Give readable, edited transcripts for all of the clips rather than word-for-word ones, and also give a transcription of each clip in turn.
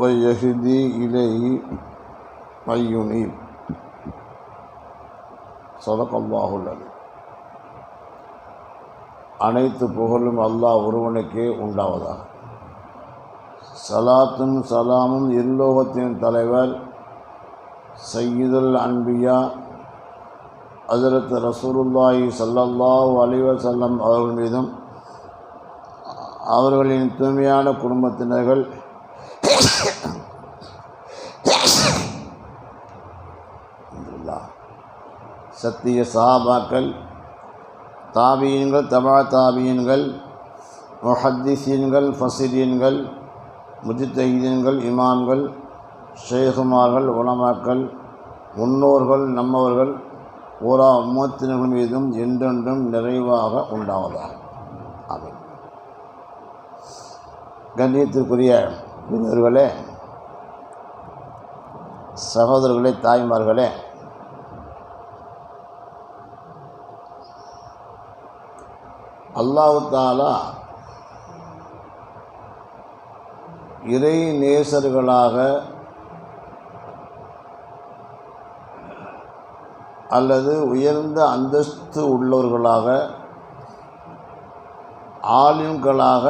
ويهدي إليه من ينيب صدق الله العظيم. அனைத்து புகழும் அல்லாஹ் ஒருவனுக்கே உண்டாவதாக. சலாத்தும் சலாமும் இருலோகத்தின் தலைவர் சய்யிதுல் அன்பியா ஹஜ்ரத் ரசூலுல்லாஹி ஸல்லல்லாஹு அலைஹி வஸல்லம் அவர்கள் மீதும் அவர்களின் தூய்மையான குடும்பத்தினர்கள் சத்திய சஹாபாக்கள், தாபியீன்கள், தபா தாபியீன்கள், முஹத்திஸீன்கள், ஃபஸீரீன்கள், முஜ்தஹீதீன்கள், இமாம்கள், ஷேகுமார்கள், உலமாக்கள், முன்னோர்கள், நம்மவர்கள் ஓரா உம்மத்தினர்கள் மீதும் என்றென்றும் நிறைவாக உண்டாவதாக. ஆமீன். கண்ணியத்திற்குரிய பெரியவர்களே, சகோதரர்களே, தாய்மார்களே, அல்லாஹ் தஆலா இறை நேசர்களாக அல்லது உயர்ந்த அந்தஸ்து உள்ளவர்களாக, ஆலிம்களாக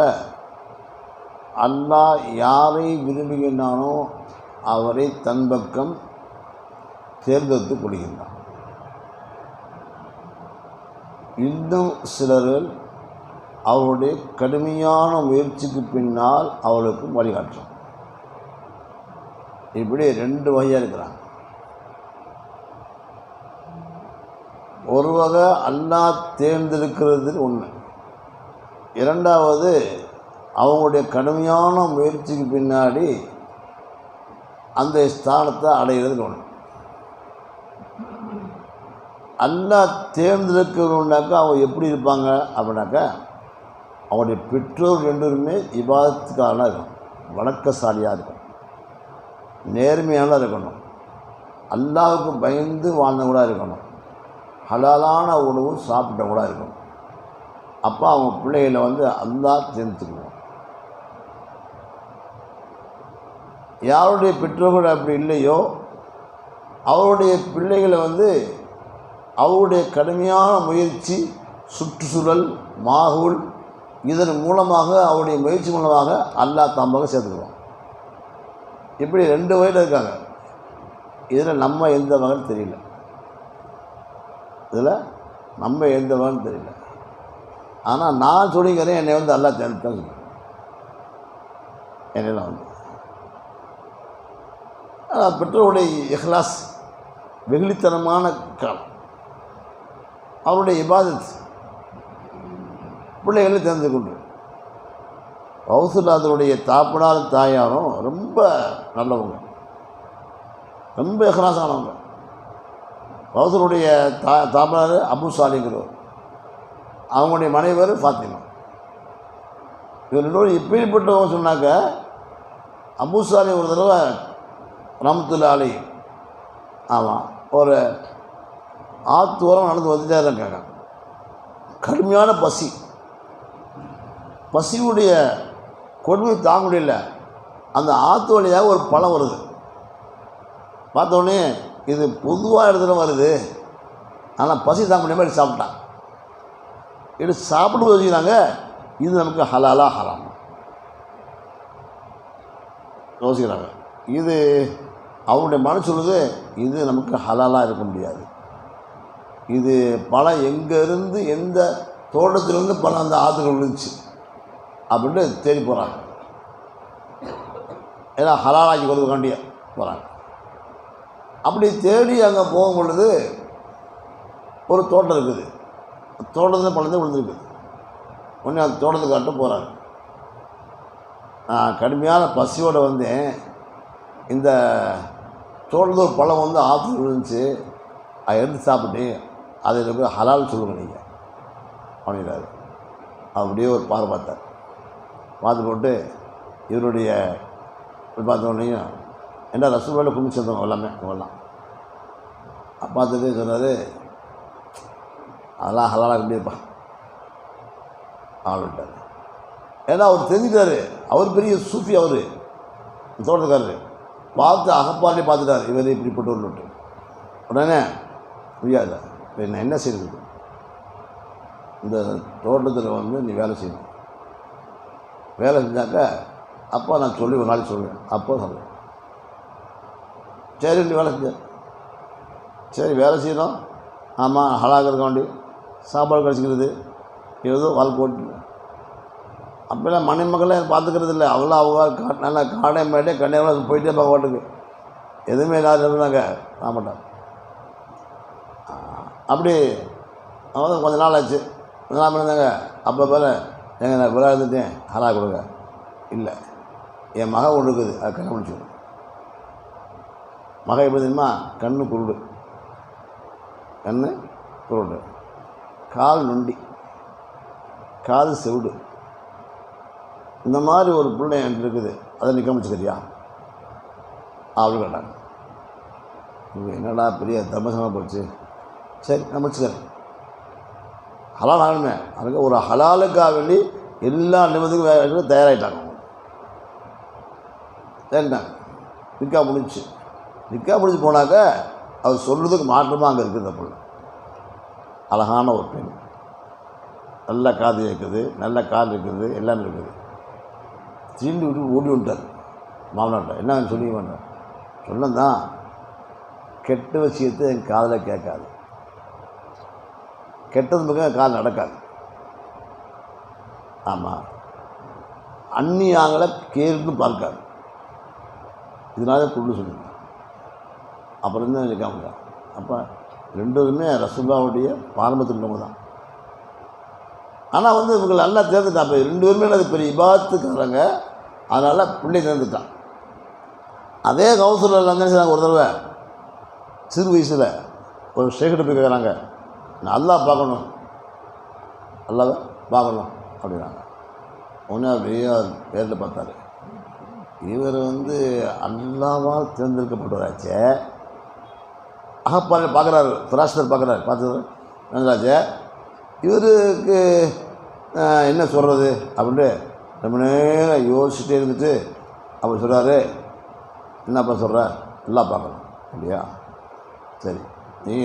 அல்லாஹ் யாரை விரும்புகின்றானோ அவரை தன் பக்கம் தேர்ந்தெடுத்துக் கொள்கின்றான். இன்னும் சிலர்கள் அவருடைய கடுமையான முயற்சிக்கு பின்னால் அவளுக்கு வழிகாட்டுறான். இப்படி ரெண்டு வகையாக இருக்கிறாங்க. ஒரு வகை அல்லாஹ் தேர்ந்தெடுக்கிறது ஒன்று, இரண்டாவது அவங்களுடைய கடுமையான முயற்சிக்கு பின்னாடி அந்த ஸ்தானத்தை அடைகிறது ஒன்று. அல்லாஹ் தேர்ந்தெடுக்கிறோம்னாக்கா அவங்க எப்படி இருப்பாங்க அப்படின்னாக்கா, அவருடைய பெற்றோர் ரெண்டுமே இபாதத்துக்கான இருக்கணும், வணக்கசாலியாக இருக்கணும், நேர்மையான இருக்கணும், அல்லாஹ்வுக்கு பயந்து வாழ்ந்தவங்களாக இருக்கணும், ஹலாலான உணவு சாப்பிட்டவங்களாக இருக்கணும். அப்போ அவங்க பிள்ளைகளை அல்லாஹ் தேர்ந்தெடுக்கணும். யாருடைய பெற்றோர்கள் அப்படி இல்லையோ அவருடைய பிள்ளைகளை அவருடைய கடுமையான முயற்சி, சுற்றுச்சூழல், மாகூல், இதன் மூலமாக அவருடைய முயற்சி மூலமாக அல்லாஹ் தம்பாக சேர்த்துக்கிறோம். இப்படி ரெண்டு வகையில் இருக்காங்க. இதில் நம்ம எந்த வகைன்னு தெரியல. ஆனால் நான் சொல்லிக்கிறேன், என்னை அல்லாஹ் தேர்ந்தெடுத்தான் சொல்லுவேன். என்னெல்லாம் ஆனால் பெற்றோருடைய இஹ்லாஸ், வெகுளித்தனமான காலம், அவருடைய இபாதத் பிள்ளைகளை தெரிந்து கொண்டு, கௌசுல்லாதருடைய தாப்பனார் தாயாரும் ரொம்ப நல்லவங்க, ரொம்ப இஹ்லாஸானவங்க. கௌசருடைய தாப்பனார் அபு சாலிங்கிறவர், அவங்களுடைய மனைவர் ஃபாத்திமா. இவர் ரெண்டு இப்படிப்பட்டவங்க சொன்னாக்க, அபு சாலி ஒரு தடவை ரஹ்மத்துல்லாஹி அலைஹி ஆமாம் ஒரு ஆத்தூரம் நடந்து வந்துட்டே இருக்காங்க. கடுமையான பசியுடைய கொடுமை தாங்க முடியல. அந்த ஆற்று வழியாக ஒரு பழம் வருது. பார்த்தோடனே இது பொதுவாக இடத்துல வருது, ஆனால் பசி தாங்க முடியாமல் எடுத்து சாப்பிட்டான். எடுத்து சாப்பிட்டு வச்சுக்கிறாங்க, இது நமக்கு ஹலாலா ஹராமா யோசிக்கிறாங்க. இது அவருடைய மனசு சொல்லுது, இது நமக்கு ஹலாலாக இருக்க முடியாது. இது பழம் எங்கேருந்து, எந்த தோட்டத்திலேருந்து பழம் அந்த ஆற்றுகள் விழுந்துச்சு அப்படின்ட்டு தேடி போகிறாங்க. ஏன்னா ஹலாலாக்கி கொடுக்காண்டிய போகிறாங்க. அப்படி தேடி அங்கே போகும் பொழுது ஒரு தோட்டம் இருக்குது. தோட்டத்தில் பழம் விழுந்துருக்குது. உடனே அந்த தோட்டத்துக்காட்ட போகிறாங்க. நான் கடுமையான பசியோடு வந்தேன், இந்த தோட்டத்தில் ஒரு பழம் ஆற்று விழுந்துச்சு, அதை எடுத்து சாப்பிட்டு அதை எனக்கு ஹலால் சொல்லுங்க நீங்கள் அப்படிங்கிறாரு. அப்படியே ஒரு பார்வை பார்த்தார். பார்த்து போட்டு இவருடைய பார்த்தோன்னையும் என்ன ரசூலுல்லாஹி குமிச்சிருந்தவங்க எல்லாமே இவெல்லாம் பார்த்துட்டு சொன்னார், அதெல்லாம் ஹலாலாக முடியுப்பா ஆள் விட்டார். ஏன்னா அவர் தெரிஞ்சுட்டார், அவர் பெரிய சூஃபி. அவர் தோட்டத்துக்காரரு பார்த்து அகப்பாலே பார்த்துட்டார், இவர் இப்படிப்பட்டவர்னு விட்டு. உடனே முடியாது, இப்போ என்ன செய்யுது, இந்த தோட்டத்தில் வந்து நீ வேலை செய்யணும். வேலை செஞ்சாக்க அப்போ நான் சொல்லி ஒரு நாளைக்கு சொல்லுவேன். அப்போ சொல்லுவேன், சரி நீ வேலை செஞ்ச, சரி வேலை செய்யணும், ஆமாம் ஹலாக இருக்க வேண்டி சாப்பாடு கிடச்சிக்கிறது ஏதோ வாழ்க்கை போட்டு. அப்போல்லாம் மணிமக்களை பார்த்துக்கிறது இல்லை, அவ்வளோ அவங்க நல்லா காடை மேட்டே கன்னியாகுமரி போயிட்டே பார்க்க ஓட்டுக்கு எதுவுமே இல்லாத இருந்தாங்க ஆமாட்டா. அப்படி அவங்க கொஞ்ச நாள் ஆச்சு, கொஞ்ச நாள் இருந்தாங்க. அப்போ போல எங்கள் நான் விழா இருந்துட்டேன், ஹலாக கொடுங்க. இல்லை, என் மகன் ஒன்று இருக்குது, அது கண்ணை முடிச்சுடும். மகன் எப்படி தெரியுமா, கண்ணு குருடு, கண்ணு குருடு, கால் நொண்டி, காது செவிடு, இந்த மாதிரி ஒரு பிள்ளை என்கிட்ட இருக்குது, அதை நிற்க முடிச்சுக்கிறியா அப்படின்னு கேட்டாங்க. என்னடா பெரிய தர்மசமாக போச்சு, சரி நான் முடிச்சுக்கிறேன். ஹலால் ஆகணுமே, அதுக்கு ஒரு ஹலாலுக்காக வேண்டி எல்லா நிமிடத்துக்கும் தயாராகிட்டாங்க. சரிட்டாங்க, நிற்கா முடிச்சு. நிற்கா முடிச்சு போனாக்க அவர் சொல்கிறதுக்கு மாற்றமாக அங்கே இருக்குது. அந்த பிள்ளை அழகான ஒரு பெண், நல்ல காது இருக்குது, நல்ல கால் இருக்குது, எல்லாமே இருக்குது. தீண்டு விட்டு ஓடி வந்துட்டார் மாமனாட்ட. என்ன சொல்லி வேண்டாம் சொன்னதான், கெட்ட விஷயத்தை என் காதில் கேட்காது, கெட்டது பக்கம் கால் நடக்காது. ஆமாம், அந்நியாங்களை கேட்டு பார்க்காது, இதனால கொண்டு சொல்லுங்க. அப்புறம் தான் நிற்காம. அப்போ ரெண்டுமே ரசூலுல்லாஹ்வுடைய பாரம்பரியத்தில் உள்ளவங்க தான். ஆனால் வந்து இவங்க நல்லா தேர்ந்துட்டான். இப்போ ரெண்டு பேருமே அது பெரிய இபாதத்துக்காரங்க, அதனால் பிள்ளை தேர்ந்துட்டான். அதே கவுன்சிலர் வந்து செய்கிறாங்க, ஒரு தடவை சிறு வயசில் ஒரு ஷேக்கிட்ட போய் கேட்குறாங்க, நான் அல்லாஹ் பார்க்கணும், அல்லாஹ் பார்க்கணும் அப்படின்னாங்க. உடனே அப்படியே பேரில் பார்த்தாரு, இவர் வந்து அல்லாஹ்வால் தேர்ந்தெடுக்கப்பட்டவராச்சே. அகப்பால் பார்க்குறாரு, ஃபிராஸ்டர் பார்க்குறாரு, பார்த்து நல்லாச்சே, இவருக்கு என்ன சொல்கிறது அப்படின்ட்டு ரொம்ப நேரம் யோசிச்சுட்டே இருந்துட்டு அவர் சொல்கிறாரு, என்னப்பா சொல்கிற, எல்லாம் பார்க்கணும் இல்லையா, சரி நீ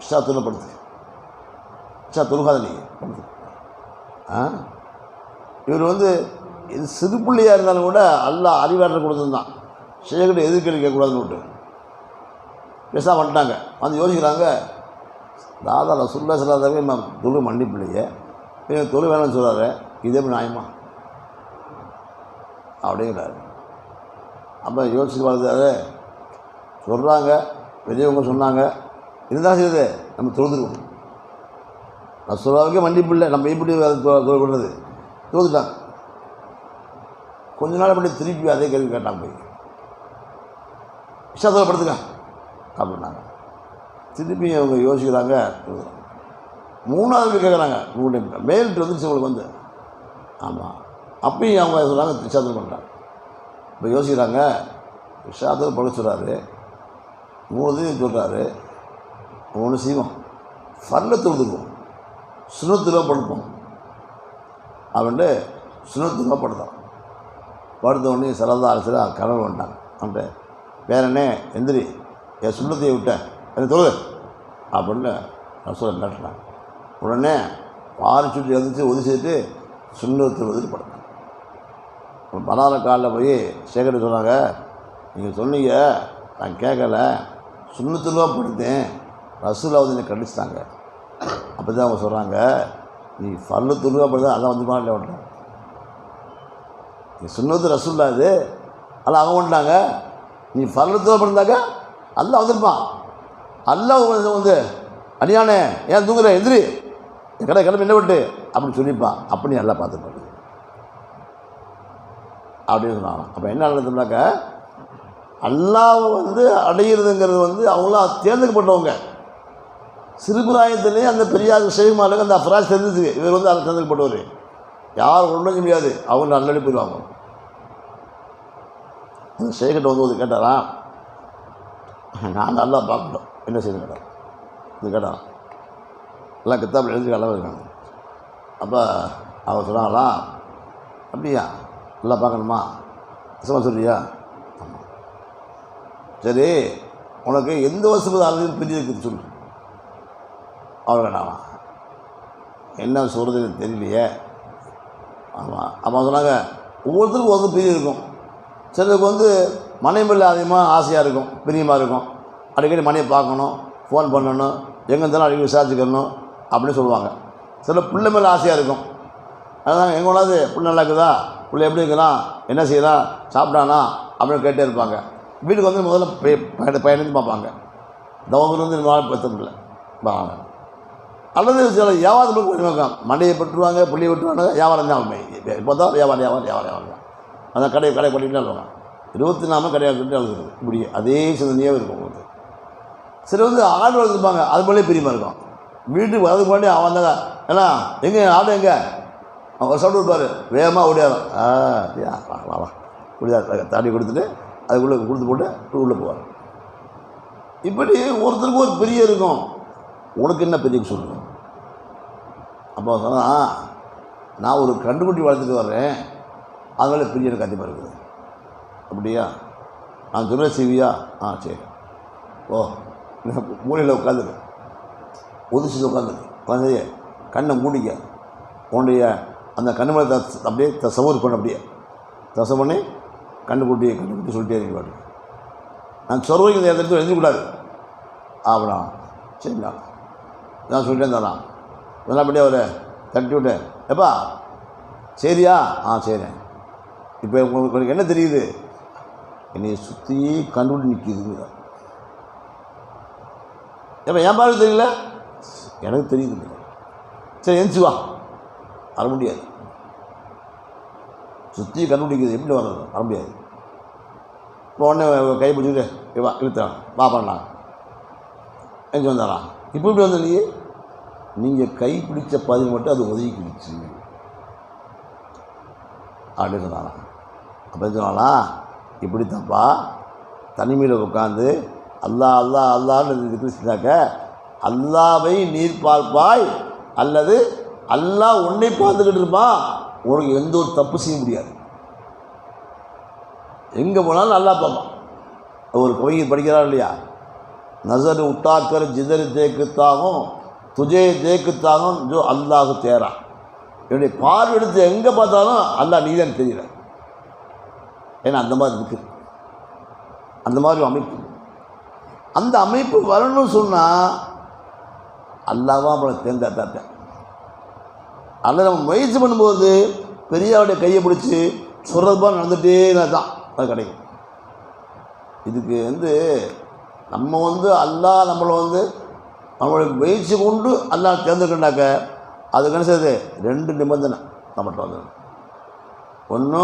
இஷா துணப்படுத்து, இஷா துணுக்காத நீ படுத்து. இவர் வந்து இது சிறு பிள்ளையாக இருந்தாலும் கூட அல்லாஹ் அறிவாற்றல் கொடுத்துருந்தான், செய்யக்கிட்ட எதிர்கேள்வி கேட்கக்கூடாதுன்னு விட்டு பேசாமல் வந்துட்டாங்க. வந்து யோசிக்கிறாங்க, தாதா ரசூலுல்லாஹி ஸல்லல்லாஹு அலைஹி வஸல்லம் தொழு மன்னிப்பிள்ளையே, தொழு வேணும்னு சொல்கிறாரு, இதே நியாயமா அப்படிங்கிறாரு. அப்போ யோசிச்சு வாழ்ந்தாரு. சொல்கிறாங்க, பெரியவங்க சொன்னாங்க, இருந்தாலும் செய்யுது நம்ம தொழுதுருவோம். ரசூலுல்லாஹ்வுக்கே மன்னிப்பில்லை, நம்ம எப்படி தொழில் பண்ணுறது, தொழுதுட்டாங்க. கொஞ்ச நாள் அப்படி திருப்பி அதே கேள்வி கேட்டாங்க, போய் இஷா படுத்துக்க அப்படின்னாங்க. திருப்பி அவங்க யோசிக்கிறாங்க. மூணாவது கேட்குறாங்க, மேல்ட்டு வந்துச்சு உங்களுக்கு வந்து. ஆமாம், அப்பயும் அவங்க சொல்கிறாங்க இஷாத்தில் பண்ணுறாங்க. இப்போ யோசிக்கிறாங்க, இஷாத்தில் படுக்க சொல்கிறாரு, 3 சொல்கிறாரு, ஒன்று செய்வோம், ஃபர்ல தொழுதுக்குவோம், சுனத்துருவா படுப்போம் அப்படின்ட்டு சுனத்துருவா படுத்தான். படுத்த உடனே ஸல்லல்லாஹு அலைஹி வஸல்லம் கனவு வந்துட்டாங்க. அவன்ட்டு வேறனே எந்திரி, என் சுண்ணத்தையை விட்டேன், என்ன தொழுது அப்படின்னு ரசூலை காட்டினாங்க. உடனே பாரி சுற்றி எழுந்துச்சு உதவி செய்துட்டு சுண்ணத்து வந்துட்டு படுத்தாங்க. பனால காலில் போய் சேகரி சொன்னாங்க, நீங்கள் சொன்னீங்க நான் கேட்கல, சுண்ணத்துருவா படுத்தேன், ரசூலை வந்து என்னை கண்டிச்சிட்டாங்க. அப்போ தான் அவங்க சொல்கிறாங்க, நீ ஃபர்லு துருவா படுத்தா அதான் வந்து மாடல விட்டாங்க, நீ சுண்ணத்து ரசூல்லா இது அல்ல அவங்க வந்துட்டாங்க, நீ ஃபர்லத்துவா படுத்தாக்க அல்லா வந்திருப்பான், அல்லா வந்து அடியானே ஏன் தூங்குற எந்திரி, கடை கிளம்பி என்ன விட்டு அப்படின்னு சொல்லியிருப்பான். அப்படி நல்லா பார்த்துப்பாங்க அப்படின்னு சொன்னாங்க. அப்போ என்ன நடந்ததுனாக்க, அல்லாஹ் வந்து அடையிறதுங்கிறது வந்து அவங்களாம் தேர்ந்தெடுக்கப்பட்டவங்க. சிறுபிராயத்திலே அந்த பெரியார் ஷேகுமாருக்கு அந்த அஃப்ராஸ் தெரிஞ்சிச்சு, இவர் வந்து அதை தேர்ந்தெடுக்கப்பட்டவர், யார் ஒன்றும் செய்ய முடியாது, அவங்க நல்லடி போயிடுவாங்க. அந்த ஷேகிட்ட வந்து கேட்டாரா, நான் நல்லா பார்க்கணும் என்ன செய்யணும் கேட்டார். இது கேட்டான், எல்லாம் கித்தாப்பில் எழுதி அளவு இருக்காங்க. அப்போ அவர் சொன்னாங்களா, அப்படியா நல்லா பார்க்கணுமா, கஷ்டமாக சொல்றியா, சரி உனக்கு எந்த வருஷம் ஆளுநர் பெரிய இருக்குது சொல்லு. அவ்வளோ வேணாமா, என்ன சொல்கிறதுன்னு தெரியலையே. ஆமாம், அப்போ சொன்னாங்க ஒவ்வொருத்தருக்கும் ஒவ்வொரு பிரியம் இருக்கும். சிலருக்கு வந்து மனைவி மேலே அதிகமாக ஆசையாக இருக்கும், பிரியமாக இருக்கும். அடிக்கடி மனையை பார்க்கணும், ஃபோன் பண்ணணும், எங்கே இருந்தாலும் அடிக்கடி விசாரிச்சுக்கணும் அப்படின்னு சொல்லுவாங்க. சில பிள்ளை மேலே ஆசையாக இருக்கும். அதுதான் எங்கே கொண்டாது பிள்ளை நல்லா இருக்குதா, பிள்ளை எப்படி இருக்கிறான், என்ன செய்யலாம், சாப்பிட்டானா அப்படின்னு கேட்டே இருப்பாங்க. வீட்டுக்கு வந்து முதல்ல பையனுக்கு பார்ப்பாங்க, தவறுலேருந்து இந்த மாதிரி பெற்றதில்லை வாங்க. அல்லது சில வியாபாரத்துக்கு கொஞ்சம் மண்டையை பெற்றுவாங்க, புள்ளியை விட்டுருவாங்க, வியாபாரம் தான் உண்மை. இப்போ தான் வியாபாரம் தான். அதான் கடை பண்ணிட்டு வருவாங்க. 24 கடையாக கிட்டே அழுகுறது இப்படி அதே சிந்தனையாக இருக்கும் உங்களுக்கு. சில வந்து ஆடு வளர்த்துருப்பாங்க, அது மேலே பிரியமாக இருக்கும். வீட்டுக்கு வரதுக்கு முன்னாடி அவன் தாங்க ஏன்னா எங்கே ஆடு எங்கே அவர் சவுண்டு இருப்பார், வேகமாக ஓடியாரும். வா ஓடியார் தாடி கொடுத்துட்டு அதுக்குள்ளே கொடுத்து போட்டு உள்ளே போவார். இப்படி ஒருத்தருக்கு ஒரு பெரிய இருக்கும். உனக்கு என்ன பெரிய சொல்லுங்க. அப்போ சொன்னால் நான் ஒரு கண்டுக்குட்டி வளர்த்துட்டு வர்றேன், அதனால பெரிய எனக்கு கண்டிப்பாக இருக்குது. அப்படியா, நான் சொல்ல செய்வியா? சரி ஓ மூலையில் உட்காந்துரு, ஒதுச்சு உட்காந்துரு, கண்ணை மூடிக்க, உன்னுடைய அந்த கண்ணு மேலே அப்படியே தசவூர் பண்ண, அப்படியே தசை பண்ணி கண்டுக்குட்டி சொல்லிட்டே இருக்க. நான் சொல்லுவீங்க இடத்துல எழுதிக்கூடாது அப்படின்னா சரிங்களா, நான் சொல்லிட்டே இருந்தான். இதெல்லாம் அப்படியே அவரை தட்டி விட்டு எப்பா சரியா? சரி. இப்போ உங்களுக்கு என்ன தெரியுது? என்னை சுற்றி கண்டுபிடி நிற்கிதுங்க. எப்போ என் பாரு தெரியல, எனக்கு தெரியுது. சரி எந்திச்சு வா, வர முடியாது. சுற்றி கண்டுபிடிக்கிறது எப்படி வர்றது? வர முடியாது. இப்போ உடனே கை பிடிச்சிக்கிட்டு வா இழுத்தான், வா பண்ணலாம், எஞ்சி வந்தாலாம். இப்போ இப்படி வந்து இல்லையே, நீங்கள் கை பிடிச்ச பதிவு மட்டும் அது ஒதுக்கிடுச்சு அப்படின்னு சொன்னாலாம். அப்போ சொன்னாலா இப்படி தப்பா தனிமையில் உட்காந்து அல்லான்னு பேசினாக்க, அல்லாவை நீர் பார்ப்பாய் அல்லது அல்லாஹ் உன்னை பார்த்துக்கிட்டு இருப்பான், உனக்கு எந்த ஒரு தப்பு செய்ய முடியாது. எங்கே போனாலும் நல்லா பார்ப்பான். ஒரு கவிஞர் படிக்கிறார் இல்லையா, நசர் உட்டாக்கர் ஜிதர் தேக்குத்தாகும் துஜே தேக்குத்தாகும் ஜோ அல்லாஹு தேரா. என்னுடைய பார்வை எடுத்து எங்கே பார்த்தாலும் அல்லாஹ் நீதான் தெரியல. ஏன்னா அந்த மாதிரி இருக்குது, அந்த மாதிரி அமைப்பு. அந்த அமைப்பு வரணும்னு சொன்னால் அல்லாஹ்வா நம்மளை தேர்ந்தெடுத்தாட்டேன். அல்ல நம்ம முயற்சி பண்ணும்போது பெரியாவுடைய கையை பிடிச்சி சொல்கிறது போல் நடந்துகிட்டே தான் அது கிடைக்கும். இதுக்கு நம்ம அல்லாஹ் நம்மளை நம்மளுடைய முயற்சி கொண்டு அல்லாஹ் தேர்ந்தெடுக்கண்டாக்க அதுக்கு என்ன செய்யுது? 2 நிபந்தனை நம்மகிட்ட வந்துடும். ஒன்று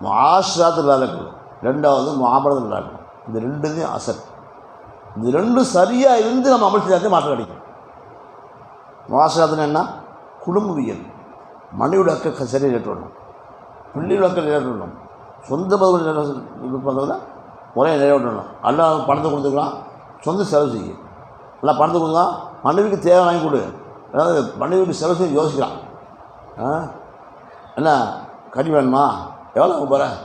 மாஷராத்தில் இருக்கணும், 2வது மாமலத்தில் இருக்கணும். இந்த 2தையும் அசல், இது 2 சரியாக இருந்து நம்ம அமல் செய்யாதே மாற்றம் கிடைக்கும். மாஷராத்துன்னு என்ன? குடும்பவியல், மனைவியோட அக்கை சரியாக நிறைவேற்றணும், பிள்ளையோட அக்கை நிறைவேற்றணும், சொந்த பதில் முறையை நிறைவேற்றணும். எல்லாம் பணத்தை கொடுத்துக்கலாம், சொந்த செலவு செய்யும். எல்லாம் பணத்தை கொடுக்கலாம், மனைவிக்கு தேவை வாங்கி கொடு. அதாவது மனைவிக்கு செலவு செய்ய யோசிக்கலாம். என்ன கறி வேணுமா? எவ்வளோ போகிறேன்?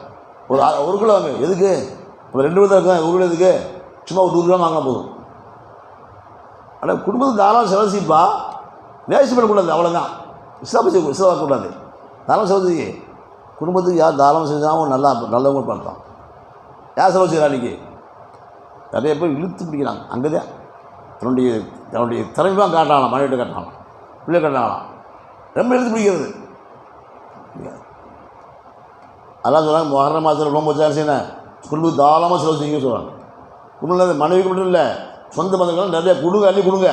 ஒரு கிலோ வாங்க. எதுக்கு? ஒரு 2 பேர் இருக்கேன், 1 கிலோ எதுக்கு? சும்மா ஒரு 100 கிலோ வாங்கினா போதும். ஆனால் குடும்பத்துக்கு தாராளம் செலவு செய்ப்பா, வேஸ்ட் பண்ணக்கூடாது. அவ்வளோதான். இஸ்லாமக்கூடாது. தாராளம் செலவு செய்ய. குடும்பத்துக்கு யார் தாராளம் செஞ்சாலும் நல்லவங்க பார்த்தோம். யார் செலவு செய்கிறா? இன்றைக்கி நிறைய பேர் இழுத்து பிடிக்கிறாங்க. அங்கே தான் தன்னுடைய திறமையாக காட்டலாம், மனைவிட்டு காட்டலாம், பிள்ளை காட்டலாம், ரொம்ப இழுத்து பிடிக்கிறது. அதெல்லாம் சொல்கிறாங்க, மொஹர்ரம் மாதத்தில் ரொம்ப வச்சாலும் செய்யணும், குடும்பத்துக்கு தாராளமாக செலவு செய்யுங்க சொல்கிறாங்க. குடும்பம் மனைவிக்கு மட்டும் இல்லை, சொந்த பந்தங்களும் நிறையா கொடுங்க, அள்ளி கொடுங்க.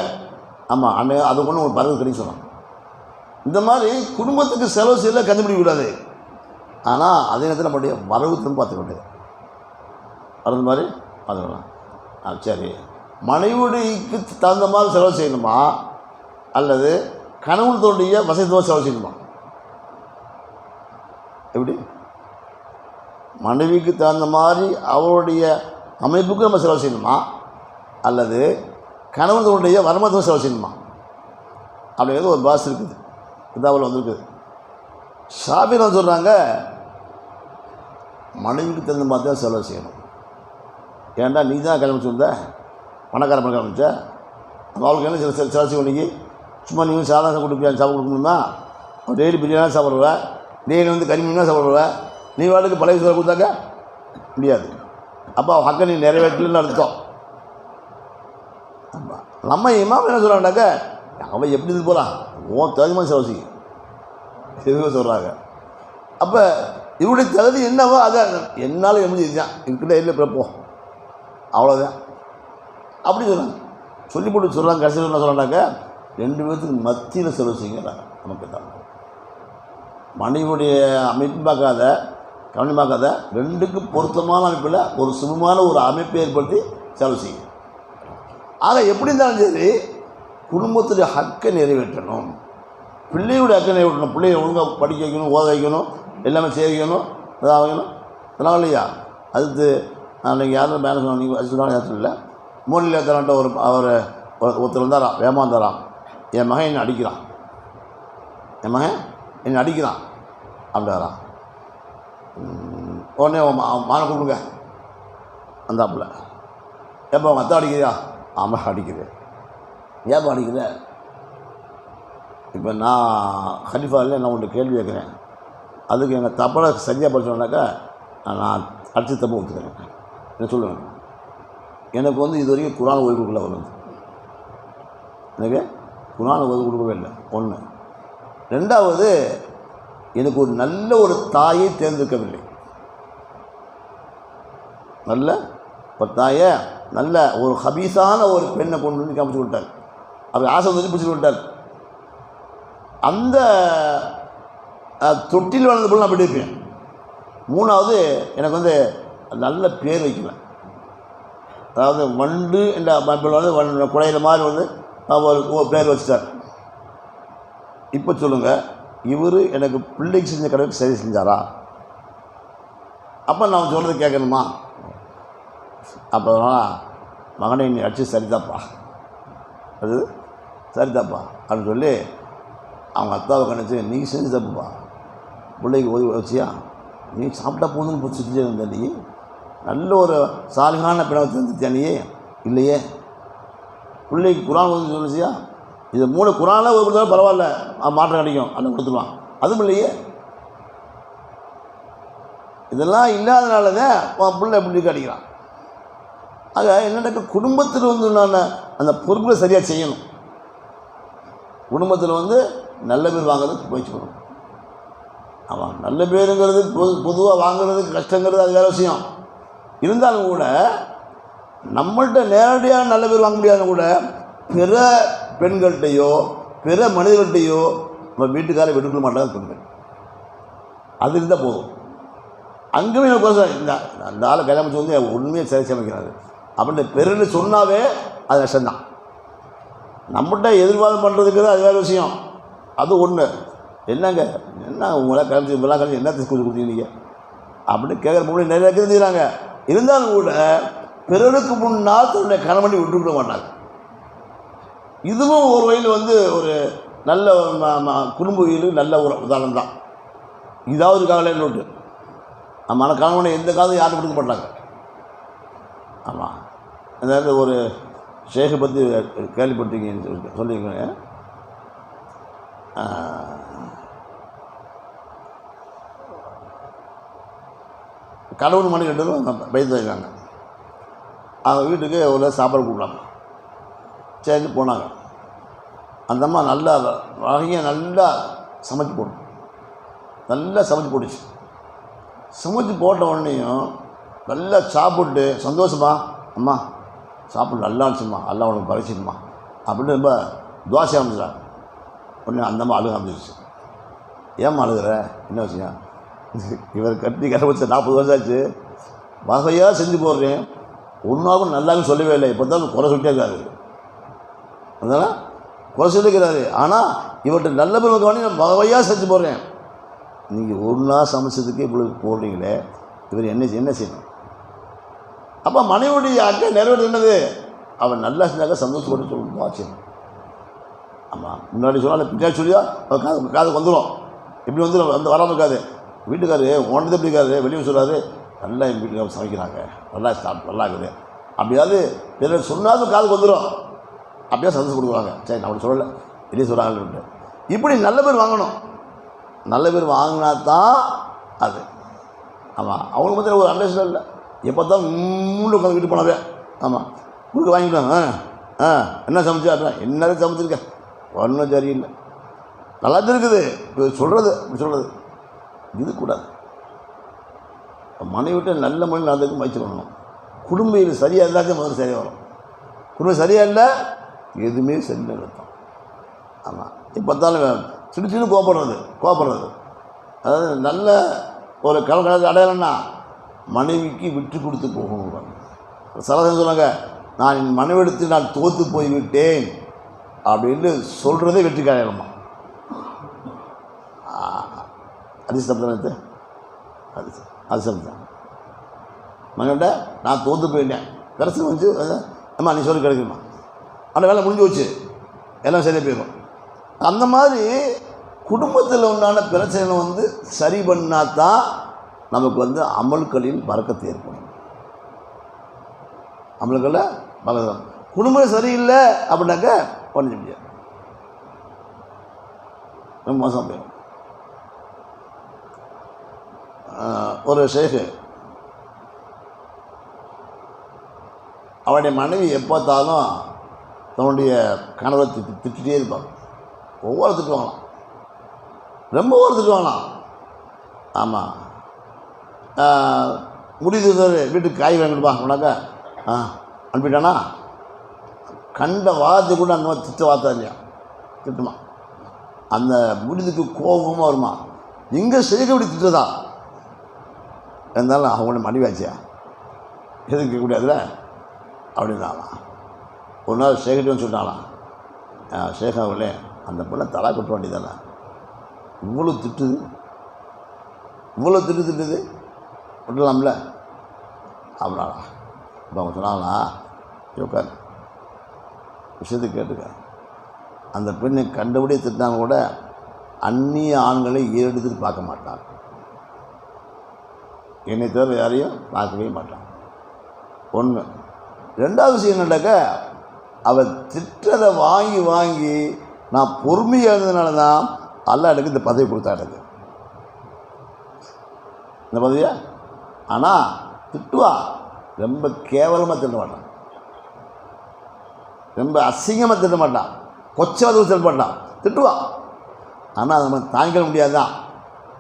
ஆமாம், அன்னைக்கு அதை கொண்டு உங்களுக்கு பறந்து கிடைக்க சொல்கிறாங்க. இந்த மாதிரி குடும்பத்துக்கு செலவு செய்யல கண்டுபிடிக்கக்கூடாது. ஆனால் அதே நேரத்தில் நம்மளுடைய வரவுத்துன்னு பார்த்துக்க வேண்டியது. அது மாதிரி பார்த்துக்கலாம். சரி, மனைவிக்கு தகுந்த மாதிரி செலவு செய்யணுமா அல்லது கணவனுடைய வசதியாக செலவு செய்யணுமா? எப்படி? மனைவிக்கு தகுந்த மாதிரி அவருடைய அமைப்புக்கு நம்ம செலவு செய்யணுமா அல்லது கணவனுடைய வருமானத்தை செலவு செய்யணுமா அப்படிங்கிறது ஒரு பாஸ் இருக்குது. கிதாபில் வந்திருக்குது. ஷாஃபிஈ சொல்கிறாங்க, மனைவிக்கு தகுந்த மாதிரி தான் செலவு செய்யணும். ஏன்டா நீ தான் கல்யாணம் வச்சுருந்த பணக்கார கல்யாணம் வச்ச, அப்போ அவளுக்கு என்ன சில இன்னைக்கு சும்மா நீங்கள் சாதாரண கொடுப்பியா சாப்பிட கொடுக்கணுமா? டெய்லி பிரியாணி சாப்பிட்ருவ, டெய்லி வந்து கறி சாப்பிட்ருவ, நீ வாழ்க்கை பழைய சோறு கொடுத்தாக்க முடியாது. அப்போ ஹக்கை நீ நிறைவேற்றலன்னு அர்த்தம். ஆமாம், நம்ம இமாம் என்ன சொல்கிறாங்கனாக்க அவன் எப்படி இது போகிறான் தகுதிமாக செலவு எதுவும் சொல்கிறாங்க. அப்போ இவருடைய தகுதி என்னவோ அதை என்னால் எப்படி இதுதான் என்கிட்ட இல்லை பிறப்போ அவ்வளோதான் அப்படி சொல்கிறாங்க. சொல்லி போட்டு சொல்கிறாங்க. கடைசியில் என்ன சொல்கிறாங்க, 2 பேர்த்துக்கு மத்தியில் செலவு செய்யுங்கிறாங்க. நமக்கு தான் மனைவியுடைய அமைப்பு பார்க்காத கவனி பார்க்காத 2க்கு பொருத்தமான அமைப்பில் ஒரு சுமமான ஒரு அமைப்பை ஏற்படுத்தி செலவு செய்யும். ஆக எப்படி இருந்தாலும் சரி குடும்பத்துடைய ஹக்கை நிறைவேற்றணும், பிள்ளையுடைய ஹக்கை நிறைவேற்றணும். பிள்ளைய ஒழுங்காக படிக்க வைக்கணும், ஓத வைக்கணும், எல்லாமே செய்ய வைக்கணும், இதாக வைக்கணும். அதெல்லாம் இல்லையா? அதுக்கு அன்றைக்கி யாரும் மேலே சொன்னாங்க, நீங்கள் அது சொன்னாலும் யாரும் இல்லை. மோனியில் தரான்ட்ட அவர் ஒருத்தர் வந்தாராம், வேமாந்தாராம். என் மகன் என்னை அடிக்கிறான், என் மகன் என்னை அடிக்கிறான் அப்படின்றான். உடனே மான கொடுங்க அந்தாப்புல, ஏப்பா அவங்க அத்தை அடிக்கிறியா? ஆமாம் அடிக்கிறேன். ஏப்பா அடிக்கிற? இப்போ நான் ஹலிஃபாவில் நான் உங்கள்கிட்ட கேள்வி கேட்குறேன், அதுக்கு எங்கள் தப்பை சரியாக படிச்சோன்னாக்கா நான் அடித்து தப்பு ஒத்துக்கிறேன். என்ன சொல்லுவேன், எனக்கு வந்து இது வரைக்கும் குரான் ஓய்வு கொடுக்கல. வருது எனக்கு குரான் ஓய்வு கொடுக்கவே இல்லை. 1. 2வது எனக்கு ஒரு நல்ல ஒரு தாயை தேர்ந்தெடுக்கவில்லை. நல்ல ஒரு தாயை, நல்ல ஒரு ஹபீஸான ஒரு பெண்ணை கொண்டு வந்து காமிச்சு விட்டார். அப்படி ஆசை வந்து பிடிச்சி விட்டார். அந்த தொட்டில் வளர்ந்த போல நான் அப்படி இருப்பேன். 3வது எனக்கு வந்து நல்ல பேர் வைக்கல. அதாவது வண்டு என்ற அமைப்பில் வந்து குழையில மாதிரி வந்து ஒரு பேர் வச்சுட்டார். இப்போ சொல்லுங்கள், இவர் எனக்கு பிள்ளைக்கு செஞ்ச கடவுளுக்கு சரி செஞ்சாரா? அப்போ நான் சொல்கிறது கேட்கணுமா? அப்போ மகனை நீ அடிச்சு சரிதாப்பா, அது சரிதாப்பா அப்படின்னு சொல்லி அவங்க அத்தாவை கணிச்சு, நீ செஞ்சு தப்புப்பா, பிள்ளைக்கு ஓய்வு வச்சியா, நீ சாப்பிட்டா போதுன்னு பிடிச்சிட்டு இருந்த, நீ நல்ல ஒரு சாலிகான பிணவை தந்துட்டியா நீ? இல்லையே. பிள்ளைக்கு குரான் ஓய்வு சொல்லிச்சியா? இது 3 குரானில் ஒரு கொடுத்தாலும் பரவாயில்ல, மாற்றம் கிடைக்கும், அதை கொடுத்துருவான். அதுவும் இல்லையே. இதெல்லாம் இல்லாதனால தான் பிள்ளை எப்படி கிடைக்கிறான். ஆக என்னென்ன குடும்பத்தில் வந்து நான் அந்த பொறுப்புகளை சரியாக செய்யணும். குடும்பத்தில் வந்து நல்ல பேர் வாங்குறதுக்கு முயற்சி பண்ணணும். ஆமாம், நல்ல பேருங்கிறது பொதுவாக வாங்குறதுக்கு கஷ்டங்கிறது அது வேறு விஷயம். இருந்தாலும் கூட நம்மள்கிட்ட நேரடியாக நல்ல பேர் வாங்க முடியாதுன்னு கூட பிற பெண்கள்கிட்டையோ பிற மனிதர்கள்ட்டையோ நம்ம வீட்டுக்காரை விட்டுக்கொள்ள மாட்டாங்க பெண்கள். அது இருந்தால் போதும். அங்கேயும் எனக்கு இந்த ஆளை கல்யாணம் வந்து உண்மையை சரி சமைக்கிறாரு அப்படின்னு பெருன்னு சொன்னாவே அது நஷ்டம்தான். நம்மகிட்ட எதிர்வாதம் பண்ணுறதுக்கு அது வேறு விஷயம். அது ஒன்று. என்னங்க என்ன உங்களால் கிளம்பி இப்பெல்லாம் கிளம்பி என்ன கொஞ்சம் கொடுத்தீங்க நீங்கள் அப்படின்னு கேட்குற முன்னாடி நிறைய தெரிஞ்சுக்கிறாங்க. இருந்தாலும் கூட பிறருக்கு முன்னால் தன்னுடைய கணவனை விட்டுவிட மாட்டாங்க. இதுவும் ஒரு வகையில் வந்து ஒரு நல்ல குடும்பவியலுக்கு நல்ல ஒரு உதாரணம் தான். இதாவது காலையில் விட்டு ஆமாம், கணவனை எந்த காலம் யாரும் கொடுக்க மாட்டாங்க. ஆமாம், அதாவது ஒரு ஷேகை பற்றி கேள்விப்பட்டீங்கன்னு சொல்லியிருக்கீங்க. கடவுள் மணி 2 பயிர் வைக்கிறாங்க. அவங்க வீட்டுக்கு ஒரு சாப்பாடு கூப்பிடாங்க. சரின்னு போனாங்க. அந்த அம்மா நல்லா வகையை நல்லா சமைச்சு போடும், நல்லா சமைச்சு போட்டுச்சு. சமைச்சு போட்ட உடனேயும் நல்லா சாப்பிட்டு சந்தோஷமா, அம்மா சாப்பிட்டு நல்லா இருந்துச்சுமா, நல்லா உனக்கு பறிச்சிடுமா அப்படின்னு ரொம்ப துவாசை அமைச்சிட்டாங்க. உடனே அந்த அம்மா அழுக அமைச்சிருச்சு. ஏம்மா அழுகிற, என்ன விஷயம்? இவர் கட்டி வச்ச 40 வருஷம் ஆச்சு, வகையாக செஞ்சு போடுறேன், ஒன்றாவும் நல்லாவும் சொல்லவே இல்லை, இப்போ தான் குறை சொல்லிட்டே இருக்காரு. அதனால் குறை சொல்லிக்கிறாரு. ஆனால் இவர்கிட்ட நல்ல பேர் வந்து நான் வகையாக செஞ்சு போடுறேன், நீங்கள் ஒன்றா சமைச்சதுக்கு இவ்வளோ போடுறீங்களே, இவர் என்ன செய்யணும்? அப்போ மனைவியுடைய அக்கை நிறைவேற்ற என்னது? அவன் நல்லா செஞ்சாக்க சந்தோஷப்பட்டு சொல்லணும், ஆச்சரியம். ஆமாம், முன்னாடி சொன்னால் பின்னாடி சொல்லியா அவள் காதுக்கு வந்துடும். இப்படி வந்துடும், வந்து வராமல் இருக்காது. வீட்டுக்காரு உனது எப்படி இருக்காரு, வெளியே சொல்கிறாரு, நல்லா எங்கள் வீட்டுக்காரர் சமைக்கிறாங்க, நல்லா சாப்பிட்டு நல்லா இருக்குது, அப்படியாவது பிறர் சொன்னாலும் காதுக்கு வந்துடும், அப்படியே சந்தோஷம் கொடுக்குறாங்க. சரி, நான் அப்படி சொல்லலை, வெளியே சொல்கிறாங்கன்னு. இப்படி நல்ல பேர் வாங்கணும். நல்ல பேர் வாங்கினா தான் அது. ஆமாம், அவங்களுக்கு மத்தியில் ஒரு அண்டர்ஸ்டாண்ட் இல்லை. எப்போ தான் மூணு உட்காந்து வீட்டு போனாவே. ஆமாம், கொடுக்க வாங்கிட்டாங்க. என்ன சமைச்சா அப்படின்னா என்னதான் சமைச்சிருக்கேன், ஒன்றும் சரியில்லை, நல்லா தான் இருக்குது இப்போ சொல்கிறது. இப்படி சொல்கிறது இது கூடாது. மனைவிட்ட நல்ல மொழி நடந்துக்கு முயற்சி பண்ணணும். குடும்பம் சரியாக இருந்தாச்சும் முதல்ல சரியாக வரும். குடும்பம் சரியாக இல்லை எதுவுமே சரியில்லை அர்த்தம். ஆமாம், இப்போ பார்த்தாலும் சின்ன சின்ன கோபப்படுறது. அதாவது நல்ல ஒரு கலக்கணத்து அடையாளம்னா மனைவிக்கு விட்டு கொடுத்து போகணும். சலசம் சொன்னாங்க, நான் என் மனைவிடத்தில் நான் தோற்று போய்விட்டேன் அப்படின்னு சொல்கிறதே வெற்றி அடையாளமா. அதிசப்தனத்து அதிசப்தம் மகன்கிட்ட நான் தோற்று போயிட்டேன், பிரச்சனை வந்து அம்மா நீ சொல்லி கிடைக்குமா, அந்த வேலை முடிஞ்சு வச்சு எல்லாம் சரியாக போயிடும். அந்த மாதிரி குடும்பத்தில் உண்டான பிரச்சனை வந்து சரி பண்ணாதான் நமக்கு வந்து அமல்களில் பறக்கத்து ஏற்படும். அமல்களில் பறக்கம். குடும்பம் சரியில்லை அப்படின்னாக்க பண்ண முடியாது, ரொம்ப மோசம் போயிடும். ஒரு ஷேக்கு அவருடைய மனைவி எப்போத்தாலும் தன்னுடைய கணவரை திட்டிகிட்டே இருப்பாங்க. ஒவ்வொரு திட்டுவாங்களாம், ரொம்ப ஒவ்வொரு திட்டுவாங்களாம். ஆமாம், முடியுது சார் வீட்டுக்கு காய் வாங்கிடுப்பா அப்படின்னாக்கா அனுப்பிட்டானா கண்ட வார்த்தை கூட அந்த மாதிரி திட்ட வார்த்தை இல்லையா, திட்டுமா. அந்த முடிதுக்கு கோபமாக வருமா, எங்கே செய்ய இப்படி திட்டுதா இருந்தாலும் அவங்கள மனைவியாச்சியா எதுவும் கேட்கக்கூடாதுல அப்படின்னாலாம். ஒரு நாள் சேகட்டின்னு சொன்னாலாம், சேகாவிலே அந்த பொண்ணை தலா கொட்ட வேண்டியதானே, இவ்வளோ திட்டுது, இவ்வளோ திட்டுது விட்டுலாம்ல அப்படின்னா. இப்போ அவங்க சொன்னாங்களா, உட்கார் விஷயத்தை கேட்டுக்க. அந்த பெண்ணை கண்டபடியே திட்டினாங்க கூட அந்நிய ஆண்களை ஏறெடுத்துட்டு பார்க்க மாட்டாங்க, என்னை தவிர யாரையும் பார்க்கவே மாட்டாங்க. ஒன்று. ரெண்டாவது விஷயம் என்னடாக்க, அவள் திட்டத்தை வாங்கி நான் பொறுமையாக இருந்ததுனால தான் அல்லா எனக்கு இந்த பதவி கொடுத்தா எனக்கு இந்த பதவியா. ஆனால் திட்டுவா, ரொம்ப கேவலமாக திட்ட மாட்டான், ரொம்ப அசிங்கமாக திட்ட மாட்டான், கொச்சவாத சொல்ல மாட்டான், திட்டுவா. ஆனால் அதை நம்ம தாங்கிக்க முடியாதுதான்.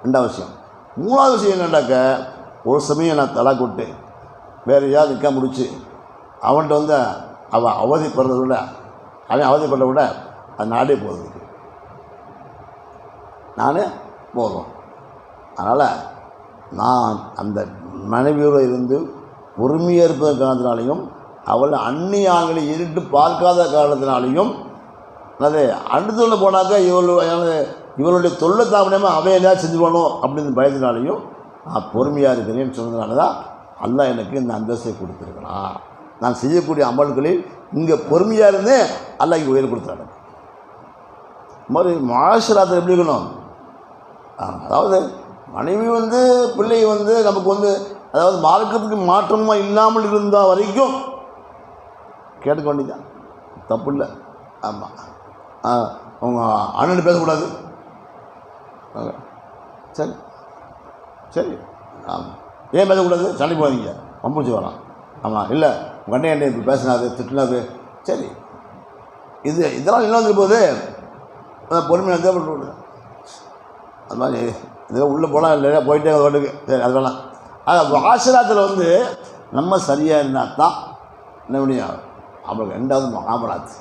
ரெண்டாவது விஷயம். மூணாவது விஷயம் என்னடாக்க, ஒரு சமயம் நான் தலா கொட்டு வேறு யாரும் நிற்க முடிச்சு அவன்கிட்ட வந்து அவன் அவதிப்படுறத விட அவதிப்பட விட அது நாடே போகிறதுக்கு நானே போதும். அதனால் நான் அந்த மனைவியோடு இருந்து பொறுமையாக இருப்பத காரணத்தினாலையும் அவளை அந்நிய ஆண்களை இருட்டு பார்க்காத காரணத்தினாலையும் அது அடுத்த போனாக்கா இவளுடைய தொல்லை தாமதமாக அவை எல்லாம் செஞ்சுக்கணும் அப்படின்னு பயத்தினாலையும் நான் பொறுமையாக இருக்கிறேன்னு சொன்னதுனால தான் அல்லாஹ் எனக்கு இந்த அந்தஸ்தை கொடுத்துருக்கிறான். நான் செய்யக்கூடிய அமல்களில் இங்கே பொறுமையாக இருந்தேன், அல்லாஹ் இங்கே உயர் கொடுத்தாரு. இது மாதிரி மாஷராத்தில் எப்படி இருக்கணும், அதாவது மனைவி வந்து பிள்ளை வந்து நமக்கு வந்து அதாவது மார்க்கத்துக்கு மாற்றமாக இல்லாமல் இருந்த வரைக்கும் கேட்டுக்க வேண்டியதான், தப்பு இல்லை. ஆமாம், அவங்க அண்ணன் பேசக்கூடாது, சரி சரி. ஆமாம், ஏன் பேசக்கூடாது, சண்டை போகாதீங்க, கம்பிச்சு வரலாம். ஆமாம், இல்லை உங்கள் அண்ணன் இப்படி பேசினாது திட்டினாது, சரி. இதெல்லாம் என்ன வந்து போது பொறுமையாக தேவைப்படுது. அது மாதிரி இதெல்லாம் உள்ளே போனால் இல்லையா போயிட்டே வாட்டுக்கு, சரி அதெல்லாம். ஆசிராத்தில் வந்து நம்ம சரியாக இருந்தால் தான் என்ன முடியும். அவங்களுக்கு ரெண்டாவது மகாமராத்,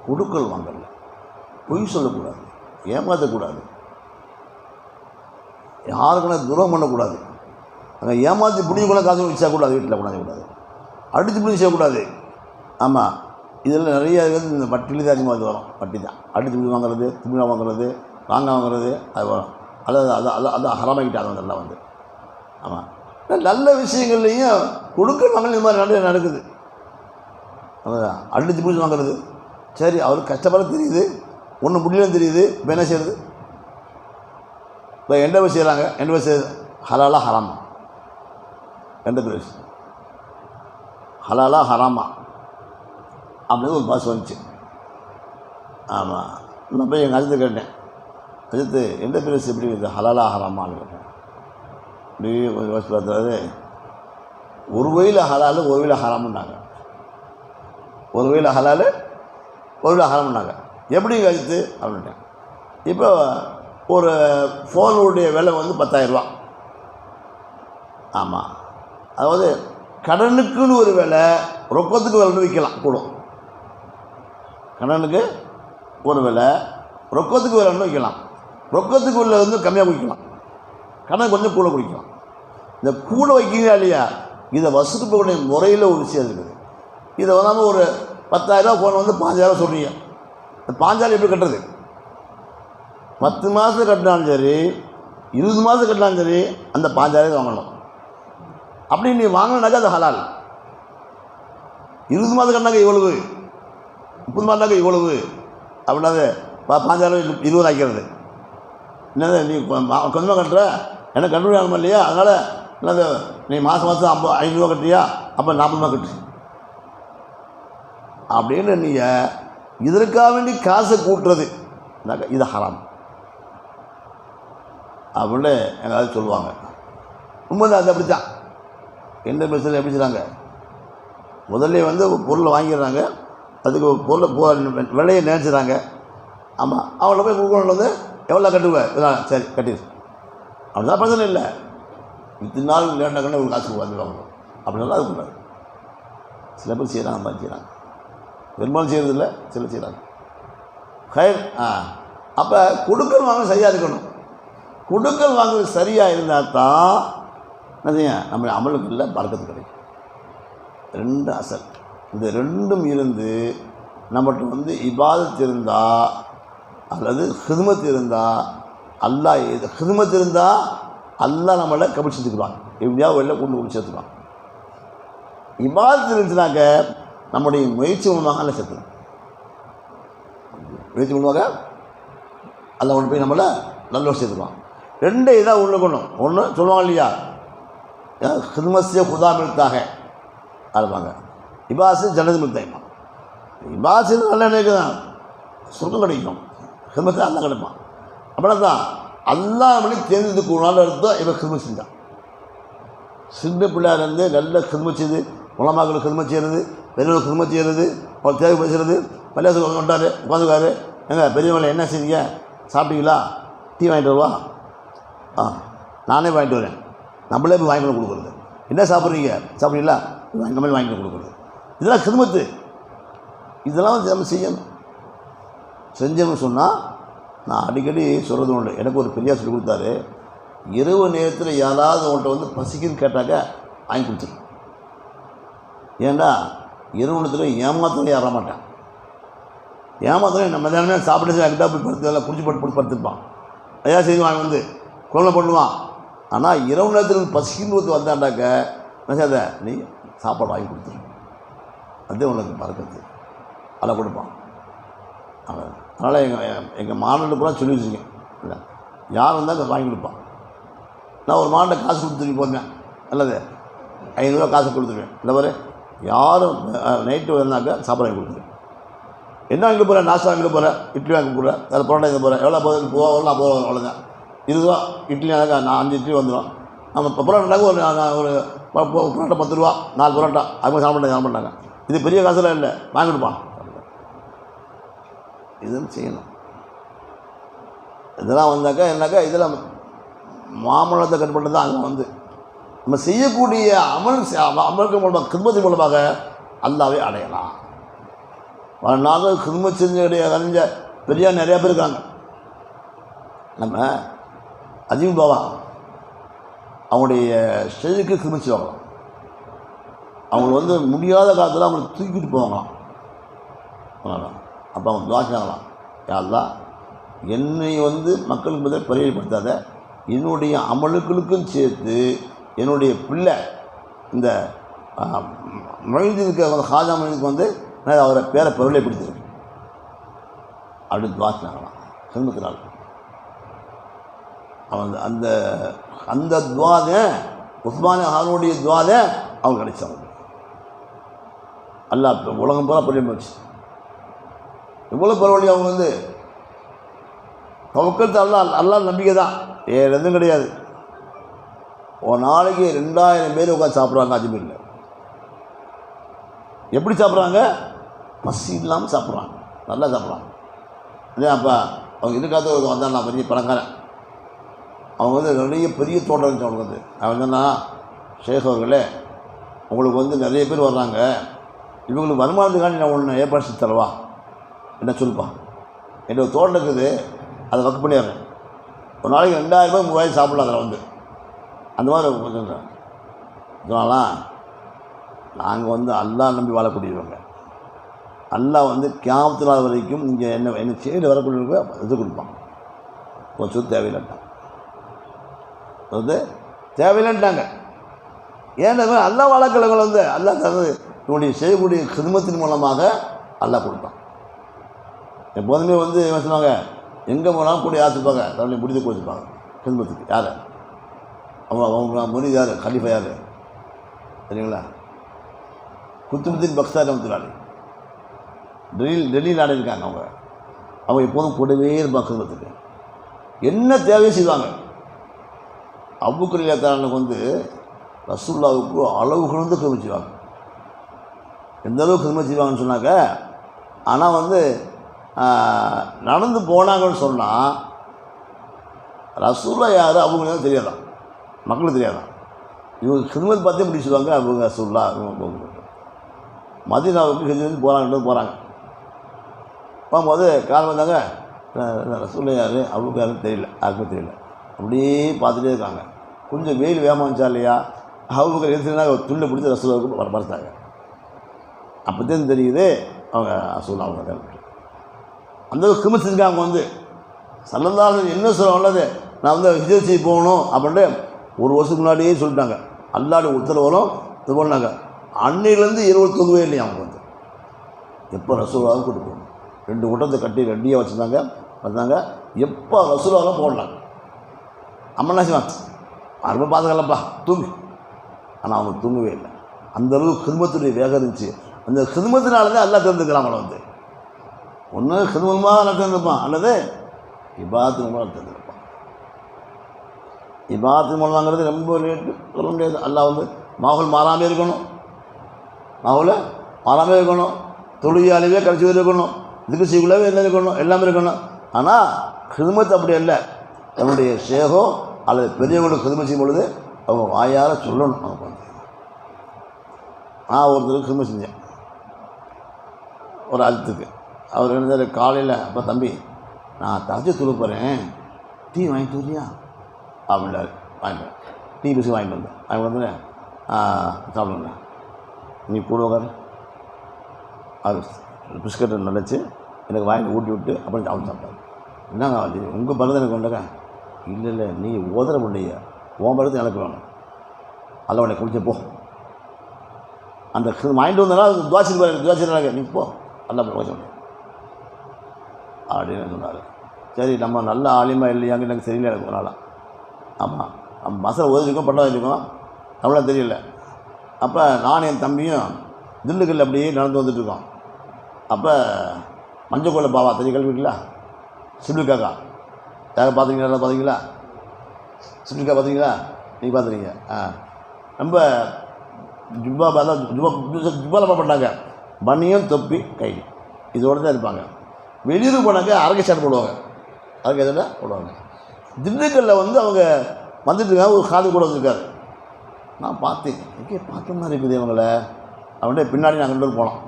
கொடுக்கல் வாங்கல, பொய் சொல்லக்கூடாது, ஏமாற்றக்கூடாது, யாருக்குன்னா துரோகம் பண்ணக்கூடாது, அங்கே ஏமாற்றி பிடிக்கூட காசு வச்சக்கூடாது, வீட்டில் கொண்டாடக்கூடாது, அடித்து பிடிச்சி செய்யக்கூடாது. ஆமாம், இதில் நிறைய வந்து இந்த வட்டியில் தான் அதிகமாக வரும். வட்டி தான் அடித்து பிடி வாங்குறது, திமிழா வாங்குறது, மாங்காய் வாங்குறது, அது வரும். அதான் ஹராமாக்கிட்டாங்க அதெல்லாம் வந்து. ஆமாம், நல்ல விஷயங்கள்லையும் கொடுக்கல் வாங்கல் இந்த மாதிரி நிறைய நடக்குது. அடித்து பிடிச்சி வாங்குறது, சரி அவருக்கு கஷ்டப்பட தெரியுது, ஒன்றும் முடியலன்னு தெரியுது, இப்போ என்ன செய்யுது. இப்போ எந்த பேர் செய்கிறாங்க, எந்த பேர் செய்யுது, ஹலாலா ஹராமா, எந்த பேர் ஹலாலா ஹராமா அப்படின்னு ஒரு பாஸ் வந்துச்சு. ஆமாம், நான் போய் எங்கள் அஜித்து கேட்டேன், அஜித்து எந்த பேர் எப்படி இருக்குது, ஹலாலா ஹராமான்னு கேட்டேன். இப்படி கொஞ்சம் யோசிச்சு பார்த்தாரு, ஒரு வகையில் ஹலாலு ஒரு வகையில் ஹராமுன்னாங்க. ஒரு வகையில் ஹலாலு ஒரு வகையில் ஹராமுன்னாங்க. எப்படி அஜித்து அப்படின்ட்டேன். இப்போ ஒரு ஃபோனுடைய விலை வந்து 10,000 ரூபா. ஆமாம், அதாவது கடனுக்குன்னு ஒரு விலை, ரொக்கத்துக்கு விலை விற்கலாம் கூடும். கடனுக்கு ஒரு விலை, ரொக்கத்துக்கு விலைன்னு வைக்கலாம். ரொக்கத்துக்கு உள்ள வந்து கம்மியாக குடிக்கலாம், கடன் கொஞ்சம் கூட குடிக்கலாம். இந்த கூட வைக்கிறீங்களா இல்லையா, இதை வசூலிக்கக்கூடிய முறையில் ஒரு விஷயம் இருக்குது. இதை வந்து ஒரு 10,000 ஃபோன் வந்து 5,000 சொல்கிறீங்க. இந்த 5,000 எப்படி கட்டுறது? 10 மாதம் கட்டினாலும் சரி, 20 மாதம் கட்டினாலும் சரி, அந்த 5,000 வாங்கணும். அப்படி நீ வாங்கினாக்கா அது ஹலால். 20 மாதம் கட்டினாக்க இவ்வளவு, 30 மாதம்னாக்க இவ்வளவு அப்படின்னாது 5,000 20 ஆக்கிறது. என்னது நீ கொஞ்சமாக கட்டுற, எனக்கு கண்டுபிடி ஆகணும் இல்லையா, அதனால் என்னது நீ மாதம் 500 ரூபா கட்டுறியா, அப்போ 40 ரூபா கட்டு அப்படின்னு நீங்கள் இதற்காக வேண்டி காசை கூட்டுறது இது ஹராம் அப்படின்னு எங்காவது சொல்லுவாங்க. உண்மைதான், அது அப்படி தான். எந்த பிரச்சனை எப்படி செய்கிறாங்க, முதல்ல வந்து பொருளை வாங்கிடுறாங்க, அதுக்கு பொருளை விலையை நினைச்சிடறாங்க. ஆமாம், அவங்கள போய் கொடுக்கணும் வந்து எவ்வளோ கட்டுவேன், சரி கட்டிடு அப்படிதான் பிரச்சனை இல்லை. இத்தனை நாள் லேட்டாக்கன்னு ஒரு காசு வந்துடுவாங்க அப்படின்னாலும் அது கூடாது. சில பேர் செய்கிறாங்க, மாதிரி செய்கிறாங்க, பெரும்பாலும் செய்கிறதில்ல, சில செய்கிறாங்க. ஹயர் அப்போ கொடுக்கல் வாங்க சரியாக இருக்கணும். கொடுக்கல் வாங்குறது சரியாக இருந்தால் தான் என்னதைய நம்ம அமலுக்குள்ள பறக்கத்து கிடைக்கும். 2 அசல், இந்த 2ம் இருந்து நம்மகிட்ட வந்து இபாதத் இருந்தால் அல்லது ஹிதுமத் இருந்தால், அல்லாஹ் ஹிதுமத் இருந்தால் அல்லாஹ் நம்மளை கபில் சேர்த்துக்குவாங்க, எப்படியாவது வெளில கொண்டு சேர்த்துக்குவாங்க. இபாதத் இருந்துச்சுனாக்க நம்முடைய முயற்சி மூலமாக அல்ல சேர்த்துக்கணும். முயற்சி மூலமாக அல்ல கொண்டு போய் நம்மளை நல்ல சேர்த்துக்குவான். 2 இதாக உள்ளக்கணும். ஒன்று சொல்லுவாங்க இல்லையா, ஹிதுமஸ்ய ஹுதா மில்தாக ஆரம்பாங்க, இபாசு ஜனது மில்தாய்மா. இபாசு நல்ல நினைக்கு தான் சொர்க்கம் கிடைக்கும், ஹிதுமத்தை அல்லா கிடைப்பான். அப்படின்னா தான் அல்லா மணி தேர்ந்தெடுக்க ஒரு நாள் எடுத்தோம். இவன் ஹிதுமத் செஞ்சான். சின்ன பிள்ளையார் இருந்து நல்ல ஹிதுமத் செய்து, உலமாக்களுக்கு ஹிதுமத் செய்கிறது, பெரியவர்களுக்கு ஹிதுமத் செய்கிறது, அவர் தேவை பேசுகிறது. பள்ளியாசு கொண்டாரு உட்காந்துக்காரு, எங்க பெரியவங்களை என்ன செய்றீங்க, சாப்பிட்டீங்களா, டீ வாங்கிட்டு வருவா, நானே வாங்கிட்டு வரேன், நம்மளே போய் வாங்கிட்டு கொடுக்குறது. என்ன சாப்பிட்றீங்க, சாப்பிட்றீங்களா, நம்மளே வாங்கிட்டு கொடுக்குறது. இதெல்லாம் ஹிதுமத்து. இதெல்லாம் வந்து நம்ம செய்யணும். செஞ்சோம்னு சொன்னால், நான் அடிக்கடி சொல்கிறது உண்டு. எனக்கு ஒரு பெரியார் சொல்லி கொடுத்தாரு, இரவு நேரத்தில் யாராவது உங்கள்கிட்ட வந்து பசிக்குன்னு கேட்டாக்க வாங்கி கொடுத்துரு. ஏன்டா இரவு நேரத்தில் ஏமாத்திரம் ஏற மாட்டேன். ஏமாத்திரம் நம்ம மதியானமே சாப்பிட்டு அக்கிட்டா போய் படுத்து எல்லாம் குடிச்சு போட்டு படுத்துருப்பான், ஐயா செய்து வாங்கி வந்து குழந்தை பண்ணுவான். ஆனால் இரவு நேரத்தில் பசிக்குன்னு ஒருத்தர் வந்தாண்டாக்க என்ன செய்யாத, நீ சாப்பாடு வாங்கி கொடுத்துரு, அதே உனக்கு பறக்கிறது அதை கொடுப்பான். அதனால் எங்கள் மாநில கூட சொல்லி வச்சுருக்கேன், இல்லை யார் வந்தால் அதை வாங்கி கொடுப்பான். நான் ஒரு மாநில காசு கொடுத்துட்டு போந்தேன், அல்லது 500 ரூபா காசு கொடுத்துருவேன். இந்த மாதிரி யாரும் நைட்டு வந்தாக்க சாப்பாடு வாங்கி கொடுத்துருவேன். என்ன வாங்கிட்டு போகிறேன், நாஸ்டா வாங்கிட்டு போகிறேன், இட்லி வாங்கி போகிறேன், அதில் பரோட்டா வாங்கி போகிறேன், எவ்வளோ போகுது, போகலாம் போகிறோம், அவ்வளோதான். 20 ரூபா இட்லி ஆனாக்கா நான் 5 இட்லி வந்துடும். நம்ம இப்போ பரோட்டாக்கு ஒரு பரோட்டா 10 ரூபா, 4 பரோட்டா அது சாப்பிட்டாங்க சாப்பிட்டாங்க. இது பெரிய காசுலாம் இல்லை, வாங்கி கொடுப்பான். இதுன்னு செய்யணும். இதெல்லாம் வந்தாக்கா என்னாக்கா இதெல்லாம் மாமலத்தை கட்டுப்பட்டு தான். அங்கே வந்து நம்ம செய்யக்கூடிய அமலுக்கு மூலமாக கிருமத்தின் மூலமாக அல்லாவே அடையலாம். நாங்கள் கிரும அறிஞ்ச பெரியார் நிறையா பேர் இருக்காங்க. நம்ம அஜீம் பாபா அவங்களுடைய ஸ்டேஜுக்கு கிருமிச்சு வாங்கலாம். அவங்க வந்து முடியாத காலத்தில் அவங்களை தூக்கிட்டு போவாங்களாம். அப்போ அவங்க துவாக்கினாங்களாம், யாரெல்லாம் என்னை வந்து மக்களுக்கு முதல் பரிகரிப்படுத்தாத, என்னுடைய அமலுக்களுக்கும் சேர்த்து என்னுடைய பிள்ளை இந்த மொழிதுக்கு வந்து ஹாஜா மொழிதுக்கு வந்து நான் அவரை பேரை பரிவலைப்படுத்திருக்கேன் அப்படின்னு துவாக்கினாங்களாம். கிருமத்தினால் அவங்க அந்த அந்த துவாதை உஸ்மான் ஹானுடைய துவாதை அவங்க கிடைச்சாங்க. அல்லாஹ் உலகம் பூரா பெரிய போச்சு. எவ்வளோ பரவாயில்லையே அவங்க வந்து தவக்கல் அல்லாஹ் நம்பிக்கை தான், வேறு எதுவும் கிடையாது. ஒரு நாளைக்கு 2000 பேர் உட்காந்து சாப்பிட்றாங்க அஜ்மீரில். எப்படி சாப்பிட்றாங்க? பசி இல்லாமல் சாப்பிட்றாங்க, நல்லா சாப்பிட்றாங்க. இல்லையா? அப்போ அவங்க இதுக்காக வந்தால் நான் பெரிய பணக்காரன். அவங்க வந்து நிறைய பெரிய தோட்டம் இருந்துச்சு அவங்களுக்கு வந்து. அவன் என்னன்னா, ஷேக் அவர்களே உங்களுக்கு வந்து நிறைய பேர் வர்றாங்க, இவங்களுக்கு வருமானத்துக்காண்டி நான் ஒன்று ஏற்பாடு செஞ்சு தரவா, என்ன சொல்லுப்பா, என்னோட தோட்டம் இருக்குது, அதை ஒர்க் பண்ணிடுறேன். ஒரு நாளைக்கு 2000 ரூபாய் 3000 சாப்பிடலாம் அதில் வந்து. அந்த மாதிரி சொல்கிறேன். இதனாலாம் நாங்கள் வந்து அல்லாஹ் நம்பி வாழக்கூடியவங்க. அல்லாஹ் வந்து கியாமத்து நாள் வரைக்கும் நீங்கள் என்ன செய்து வரக்கூடியவங்க இது கொடுப்பான். கொஞ்சம் தேவையில்லைட்டாங்க, அது தேவையில்லைன்ட்டாங்க. ஏன்னா அல்லாஹ் வாழக்கிழங்களை வந்து அல்லாஹ் தனது இவனுடைய செய்யக்கூடிய கிதுமத்தின் மூலமாக அல்லாஹ் கொடுப்பான். எப்போதுமே வந்து என்ன சொன்னாங்க, எங்கே போனாலும் கூட யாசிப்பாங்க, தன்னுடைய முடித்து கொடுத்துப்பாங்க கிதுமத்துக்கு. யார் அவங்க முனிது யார்? கலீஃபா யார் சரிங்களா? குத்துபுத்தீன் பக்தாரி ரஹ்மத்துல்லாஹி டெல்லியில் நாடு இருக்காங்க. அவங்க எப்போதும் கூடவே இருப்பாங்க கிதுமத்துக்கு. என்ன தேவையை செய்வாங்க. அபூபக்கர் ரலியல்லாஹு வந்து ரசூலுல்லாஹ்வுக்கு அளவு கடந்து கிதுமத் செய்வாங்க. எந்த அளவுக்கு கிதுமத் செய்வாங்கன்னு சொன்னாக்க, ஆனால் வந்து நடந்து போனாங்கன்னு சொன்னால் ரசூலுல்லாஹ் யார் அவங்க தெரியாதான், மக்களுக்கு தெரியாதான். இவங்க கிதுமத் பார்த்தே முடிச்சுடுவாங்க. அவங்க ரசூலுல்லாஹ் மதீனாவுக்கு ஹிஜ்ரத் போகிறாங்க. போகும்போது காலம் வந்தாங்க, ரசூலுல்லாஹ் யார் அவங்க யாருன்னு தெரியல, யாருக்குமே தெரியல. அப்படியே பார்த்துட்டே இருக்காங்க. கொஞ்சம் வெயில் வேகமாக வந்துச்சா இல்லையா, அவங்க எடுத்துனா துண்டை பிடிச்சி ரசூலுல்லாஹ்வுக்கு மறைச்சாங்க. அப்போ தான் தெரியுது அவங்க ரசூலுல்லாஹ் அவங்க அந்த கிதுமத் செஞ்சுருக்காங்க. வந்து ஸல்லல்லாஹு அலைஹி வஸல்லம் என்ன சொல்ல உள்ளது, நான் வந்து ஹிஜ்ரத் செய்ய போகணும் அப்படின்ட்டு ஒரு வருஷத்துக்கு முன்னாடியே சொல்லிட்டாங்க. அல்லாஹ்வுடைய உத்தரவு இது பண்ணாங்க. அன்னையிலேருந்து 21 இல்லையா அவங்க வந்து எப்போ ரசூலுல்லாஹ் கூட்டு போகணும். 2 கூட்டத்தை கட்டி ரெடியாக வச்சுருந்தாங்க. வந்தாங்க எப்போ ரசூலுல்லாஹ் போடலாங்க. அம்மனா செய்வான் அருமை பார்த்துக்கலப்பா தூங்கு. ஆனால் அவங்க தூங்கவே இல்லை. அந்தளவுக்கு கிதுமத்துடைய வேகம் இருந்துச்சு. அந்த கிதுமத்தினால தான் எல்லாம் தெரிஞ்சுக்கிறான். அவனை வந்து ஒன்று கிதுமமாக நல்லா தெரிஞ்சுப்பான், அல்லது இபாதத்து மூலமாக தெரிஞ்சுருப்பான். இபாதத்து மூலமாங்கிறது ரொம்ப லேட்டு சொல்ல முடியாது. அல்லாஹ் வந்து மாஹோல் மாறாமே இருக்கணும், மாஹோல் மாறாமே இருக்கணும், தொழுகையாலேயே கடைசி வரை இருக்கணும், இதுக்கு செய்யக்குள்ளவே எல்லாம் இருக்கணும், எல்லாமே இருக்கணும். ஆனால் கிதுமத் அப்படி இல்லை. தன்னுடைய ஷேகோ அல்லது பெரியவங்களுக்கு கிதுமத் செய்யும் பொழுது அவங்க வாயால் சொல்லணும். அவங்க வந்து நான் ஒருத்தருக்கு கிதுமத் செஞ்சேன் ஒரு அழுத்துக்கு. அவர் என்ன காலையில், அப்போ தம்பி நான் தஹஜ்ஜுத் தொழுக போகிறேன், டீ வாங்கிட்டு வரியா அப்படின்னாரு. வாங்கிட்டு டீ பிஸ்கட் வாங்கிட்டு வந்தேன். வாங்கிட்டு வந்து சாப்பிடுங்க, நீ கூட உட்காரு. அது பிஸ்கட்டை நினச்சி எனக்கு வாங்கி ஊட்டி விட்டு அப்புறம் சாப்பிட்டாரு. என்னங்க அது உங்கள் பலத்தை எனக்கு கொண்டாங்க. இல்லை நீ ஓதர முடிய உன் பலத்தை எனக்கு வேணும், அல்ல உடனே குடிச்ச போ. அந்த வாங்கிட்டு வந்தனா துவாசிக்கு நீ போ, அல்ல போச்ச அப்படின்னு சொன்னார். சரி நம்ம நல்ல ஆலிமா இல்லையாங்க எனக்கு தெரியல. எனக்கு ஒரு நாளாக ஆமாம் நம்ம மசாலா ஓதிருக்கோம், பட்டா இருக்கோம், தமிழாக தெரியல. அப்போ நான் என் தம்பியும் திண்டுக்கல் அப்படியே நடந்து வந்துட்டுருக்கோம். அப்போ மஞ்சக்கோளை பாவா தெரிய கல்விங்களா, சிப்ளிக்காக்கா யாரை பார்த்துருக்கீங்களா? பார்த்தீங்களா சிப்ளிக்கா பார்த்தீங்களா? நீங்கள் பார்த்துருக்கீங்க. ரொம்ப ஜுப்பா பார்த்தா ஜுப்பாவில் பண்ணாங்க, பனியும் தொப்பி கை இதோடு தான் இருப்பாங்க. வெளியூர் போனாங்க அரக்கை ஷர்ட் போடுவாங்க, அரக்கை எதில் போடுவாங்க. திண்டுக்கல்லில் வந்து அவங்க வந்துட்டுருக்காங்க. ஒரு காது கூட வந்திருக்காரு. நான் பார்த்தேன், எங்கே பார்த்த மாதிரி இருக்குது இவங்களை. அவன்கிட்ட பின்னாடி நாங்கள் 2 பேர் போனோம்.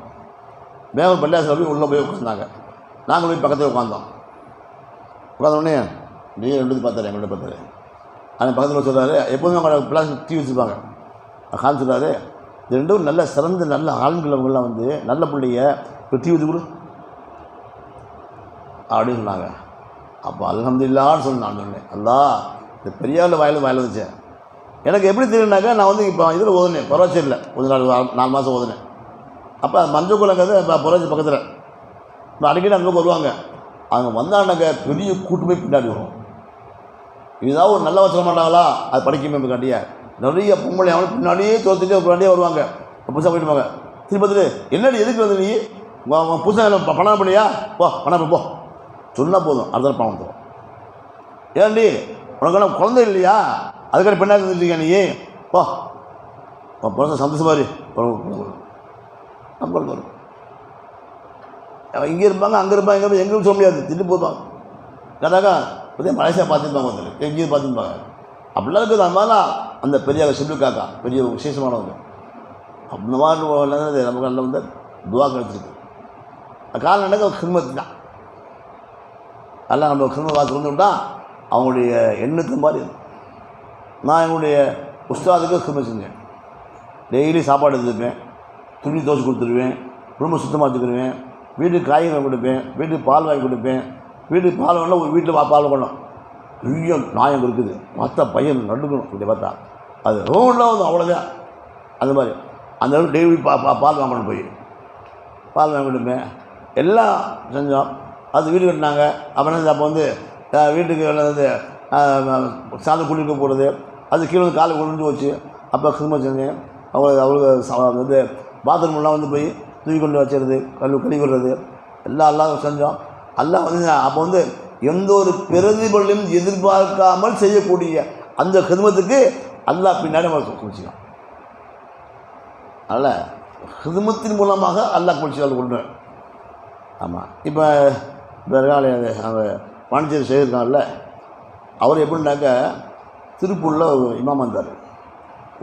மேலும் பள்ளியாசல் போய் உள்ளே போய் உட்காந்தாங்க. நாங்கள் போய் பக்கத்தில் உட்காந்தோம். உட்காந்தோடனே நீ 2 பார்த்தாரு, எங்கள்கிட்ட பார்த்தாரு. அந்த பக்கத்தில் சொல்கிறாரு, எப்போதுமே அவங்க பிளாஸ்டிக் டீ வச்சுருப்பாங்க. கால் சொல்கிறாரு, இது 2 நல்ல சிறந்த நல்ல ஆண்கள் அவங்களாம் வந்து நல்ல பிள்ளைய இப்போ டீ வச்சு கொடு அப்படின்னு சொன்னாங்க. அப்போ அல்ஹம்துலில்லாஹ்னு சொல்லி நான் சொன்னேன். அல்லாஹ் இந்த பெரியாரில் வாயில் வந்துச்சேன். எனக்கு எப்படி தெரியும்னாக்கா, நான் வந்து இப்போ இதில் ஓதுனேன், பொறாச்சேரியில் கொஞ்ச நாள் 4 மாதம் ஓதுனேன். அப்போ மஞ்சக்குளங்கிறது இப்போ பொறாச்சி பக்கத்தில் இப்போ அடிக்கடி அங்கே வருவாங்க. அவங்க வந்தாண்டாங்க பெரிய கூட்டுமே பின்னாடி வரும். இதுதான் ஒரு நல்ல சொல்ல மாட்டாங்களா, அது படிக்கமே காட்டிய நிறைய பொம்பளை அவனுக்கு பின்னாடியே தோற்றுட்டு பின்னாடியே வருவாங்க. புதுசாக போயிட்டுவாங்க. திருப்பத்தில் என்னடி எதுக்கு வந்து நீ புதுசாக பணம் பண்ணியா போ பணம் போ சொன்னால் போதும் அடுத்த பணம் தரும். ஏன்டி உனக்கு குழந்தை இல்லையா அதுக்கான பெண்ணாக இருந்துருக்கீங்க நீ போ புதுசாக சந்தோஷமாக நம்மளுக்கு வரும். இங்கே இருப்பாங்க அங்கே இருப்பாங்க எங்கேயும் சொல்ல முடியாது திட்டு போதும் கேட்டாக்கா புதிய மலேசியா பார்த்துருப்பாங்க ஒருத்தர் எங்கேயும் பார்த்துருப்பாங்க அப்படிலாம் இருக்குது. அந்த மாதிரிலாம் அந்த பெரிய ஷெட்யூல் காக்கா பெரிய விசேஷமானவங்க அந்த மாதிரி நமக்கு நல்ல வந்து துவா கிடைச்சிருக்கு. காரணம் எனக்கு ஹிதமத்து தான். எல்லாம் நம்ம ஹிதமத் வாசி வந்து விட்டால் அவங்களுடைய எண்ணத்து மாதிரி நான் எங்களுடைய உஸ்தாதுக்கு ஹிதமத் செஞ்சேன். டெய்லி சாப்பாடு எடுத்துப்பேன், துணி துவச்சி கொடுத்துருவேன், ரொம்ப சுத்தமாக வச்சுக்கிடுவேன், வீட்டுக்கு காய்கறி வாங்கி கொடுப்பேன், வீட்டுக்கு பால் வாங்கி கொடுப்பேன். வீட்டுக்கு பால் வேணால் ஒரு வீட்டில் பால் வேணும் பெரிய நியாயம் இருக்குது மற்ற பையன் நடுக்கணும் இப்படி பார்த்தா அது ரோடில் வந்து அவ்வளோதான். அந்த மாதிரி அந்த அளவுக்கு டெய்லி பால் வாங்கணும் போய் பால் வாங்கி கொடுப்பேன். எல்லாம் செஞ்சோம். அது வீடு கட்டினாங்க. அப்புறம் அப்போ வந்து வீட்டுக்கு வந்து சாதம் குளிக்க போடுறது அது கீழே வந்து காலை குளிஞ்சு வச்சு அப்போ ஹிதமத் செஞ்சேன். அவங்களுக்கு வந்து பாத்ரூம்லாம் வந்து போய் தூக்கி கொண்டு வச்சுருது கழுவி விடுறது எல்லாம் செஞ்சோம். எல்லாம் வந்து அப்போ வந்து எந்த ஒரு பிரதிபலனும் எதிர்பார்க்காமல் செய்யக்கூடிய அந்த ஹிதமத்துக்கு அல்லாஹ் பின்னாடி நம்ம குளிச்சிக்கலாம். அதனால் ஹிதமத்தின் மூலமாக அல்லாஹ் குளிச்சிக்கால் கொண்டு. ஆமாம் இப்போ வேறு அந்த பாண்டிச்சேரி செய்திருக்காங்கல்ல அவர் எப்படின்னாக்க திருப்பூரில் இமாம் வந்தார்.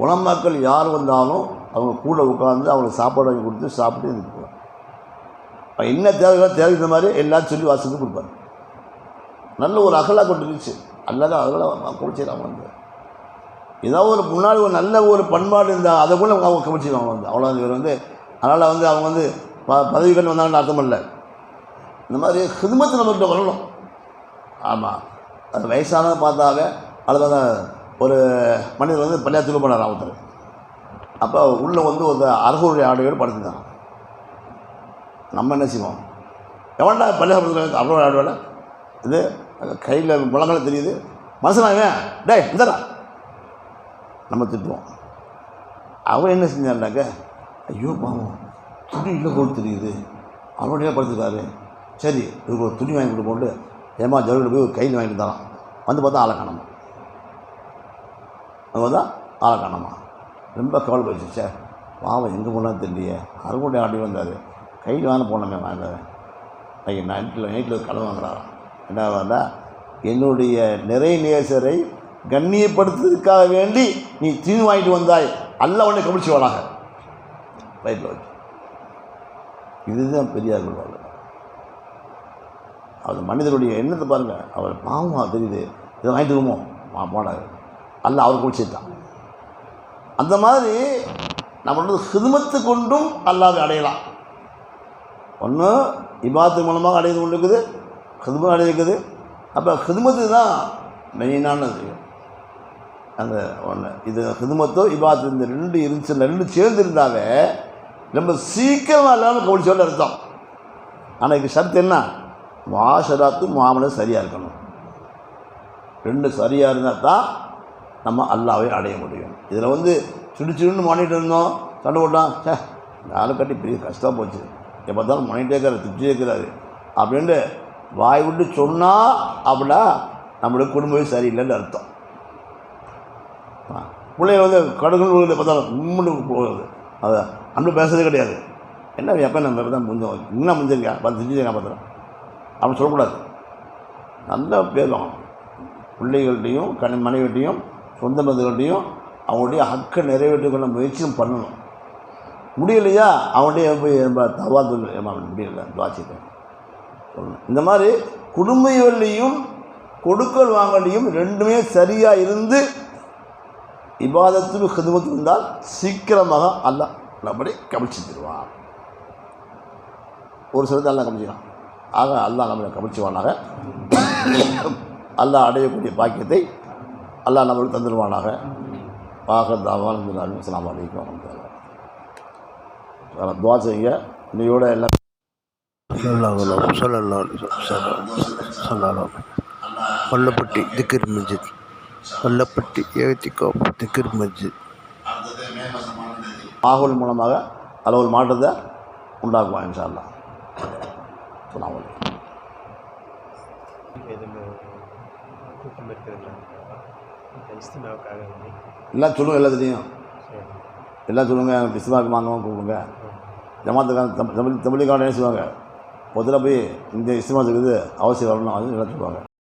உலமாக்கள் யார் வந்தாலும் அவங்க கூட உட்காந்து அவங்களுக்கு சாப்பாடு வாங்கி கொடுத்து சாப்பிட்டு இருந்துக்குவாங்க. என்ன தேவைக்கிற மாதிரி எல்லாரும் சொல்லி வாசலுக்கு கொடுப்பாரு. நல்ல ஒரு அகலாக கொண்டுருச்சு அல்லாத அதெல்லாம் குடிச்சிடாம வந்து ஏதாவது ஒரு முன்னாடி ஒரு நல்ல ஒரு பண்பாடு இருந்தால் அதை கூட அவங்க கமிச்சிடுவாங்க வந்து அவ்வளோ இவர் வந்து. அதனால் வந்து அவங்க வந்து பதவி கண்டு வந்தாங்கன்னு அர்த்தம் இல்லை. இந்த மாதிரி ஹிதமத்து நம்மகிட்ட வரணும். ஆமாம் அது வயசானதை பார்த்தாவே அதில் ஒரு மனிதர் வந்து பள்ளியாத்துக்கு போனார் ஒருத்தர். அப்போ உள்ளே வந்து ஒரு அரசருடைய ஆடையோடு படுத்துட்டாங்க. நம்ம என்ன செய்வோம் எவன்டா பள்ளியாசத்தில் அரசருடைய ஆடையோட இது கையில் முழங்களை தெரியுது மனசுனாங்க டேய் இந்தடா நம்ம திட்டுவோம். அவர் என்ன செஞ்சாருனாக்க ஐயோ பாவம் துணி இல்லை போல் தெரியுது அவருடைய படுத்துக்காரு சரி இவருக்கு ஒரு துணி வாங்கி கொடுப்போண்டு ஏமா ஜவுளியில் போய் ஒரு கையில் வாங்கிட்டு தரான். வந்து பார்த்தா ஆளை காணாமா. அங்கே தான் ஆளை காணாமா. ரொம்ப கவலை போயிடுச்சு. சார் பாவம் எங்கே போனாலும் தெரியலையே அரசருடைய ஆடி வந்தார் கையில் வாங்க போனோமே வாங்க நைட்டில் கடன் வாங்குறாராம். என்ன வந்தால் என்னுடைய நிறை நேசரை கண்ணியப்படுத்துறதுக்காக வேண்டி நீ தீனி வாங்கிட்டு வந்தாய் அல்ல உடனே கமிழ்ச்சி வாழாக ரைட்டில் வச்சு. இதுதான் பெரியார்கள் வாழ்க்கை. அவர் மனிதனுடைய எண்ணத்தை பாருங்கள். அவர் பாவமாக தெரியுது இதை வாங்கிட்டு வருமோ போனார் அல்ல அவர் குளிச்சுட்டான். அந்த மாதிரி நம்மளோட ஹிதமத்து கொண்டும் அல்லாஹ்வை அடையலாம். ஒன்று இபாதத்து மூலமாக அடைந்து கொண்டு இருக்குது, ஹிதமத் அடையிருக்குது. அப்போ ஹிதமத்து தான் மெயினானது. அந்த ஒன்று இது ஹிதமத்தோ இபாதத்து இந்த ரெண்டு இருந்துச்சு ரெண்டு சேர்ந்துருந்தாவே ரொம்ப சீக்கிரமாக இல்லாமல் கவனிச்சோன்னு அர்த்தம். ஆனால் இதுக்கு ஷர்த்து என்ன மாஷராத்து மாமலை சரியாக இருக்கணும். ரெண்டு சரியாக இருந்தால் தான் நம்ம அல்லாஹ்வை அடைய முடியும். இதில் வந்து சுடுச்சுன்னு மானிட்டு இருந்தோம் சண்டை போட்டான் யாரும் கட்டி பெரிய கஷ்டம் போச்சு எப்போ பார்த்தாலும் மணிகிட்டே இருக்கிறார் திட்டே இருக்கிறாரு அப்படின்ட்டு வாய் விட்டு சொன்னால் அப்படின்னா நம்மளுடைய குடும்பம் சரியில்லைன்னு அர்த்தம். பிள்ளைங்க வந்து கடுகுன்னு பார்த்தாலும் உண்மைன்னு போகிறது அதை நம்ம பேசுறதே கிடையாது. என்ன எப்போ நம்ம எப்போ தான் முடிஞ்சோம் இன்னும் முடிஞ்சிருக்கேன் பார்த்து திட்டிருக்கேன் பார்த்துறோம் அப்படின்னு சொல்லக்கூடாது. நல்லா பேர் வாங்கணும். பிள்ளைகள்கிட்டையும் மனைவிட்டையும் சொந்த பந்துகள்கிட்டையும் அவங்களுடைய ஹக்கை நிறைவேற்றிக்கொள்ள முயற்சியும் பண்ணணும். முடியலையா அவங்கள்டே போய் நம்ம தவாது முடியல துவாச்சிட்டேன் சொல்லணும். இந்த மாதிரி குடும்பங்கள்லையும் கொடுக்கல் வாங்கலையும் ரெண்டுமே சரியாக இருந்து இபாதத்துக்கு ஹிதமத்து இருந்தால் சீக்கிரமாக அல்லாஹ் நம்மளை கமிழ்ச்சி தருவான். ஒரு சிலத்தை அல்லாஹ் கமிச்சிக்கலாம். ஆக அல்லாஹ் நம்மளை கமிழ்ச்சிவானாக. அல்லாஹ் அடையக்கூடிய பாக்கியத்தை அல்லாஹ் நம்மளுக்கு தந்துடுவானாக. பாகதாவான் அஸ்ஸலாமு அலைக்கும் துவா செய்யுங்க. இன்னையோட எல்லாம் வல்லப்பட்டி திக்ர் மஸ்ஜித் வல்லப்பட்டி ஏத்திகா திக்ர் மஸ்ஜித் மாஹோல் மூலமாக அதில் ஒரு மாற்றத்தை உண்டாக்குவான் இன்ஷா அல்லாஹ். அஸ்ஸலாமு அலைக்கும். கூட்டம் இருக்கிறதுல இஸ்திமாவுக்காக எல்லாம் சொல்லுங்கள், எல்லாத்துலேயும் சரி எல்லாம் சொல்லுங்கள். இஸ்மாவுக்கு வாங்கவும் கூப்பிடுங்க. ஜமாத்துக்கான தமிழுக்கான என்ன செய்வாங்க, முதல்ல போய் இந்த இஸ்மா இருக்குது அவசியம் வரணும், அது எல்லாம் சொல்லுவாங்க.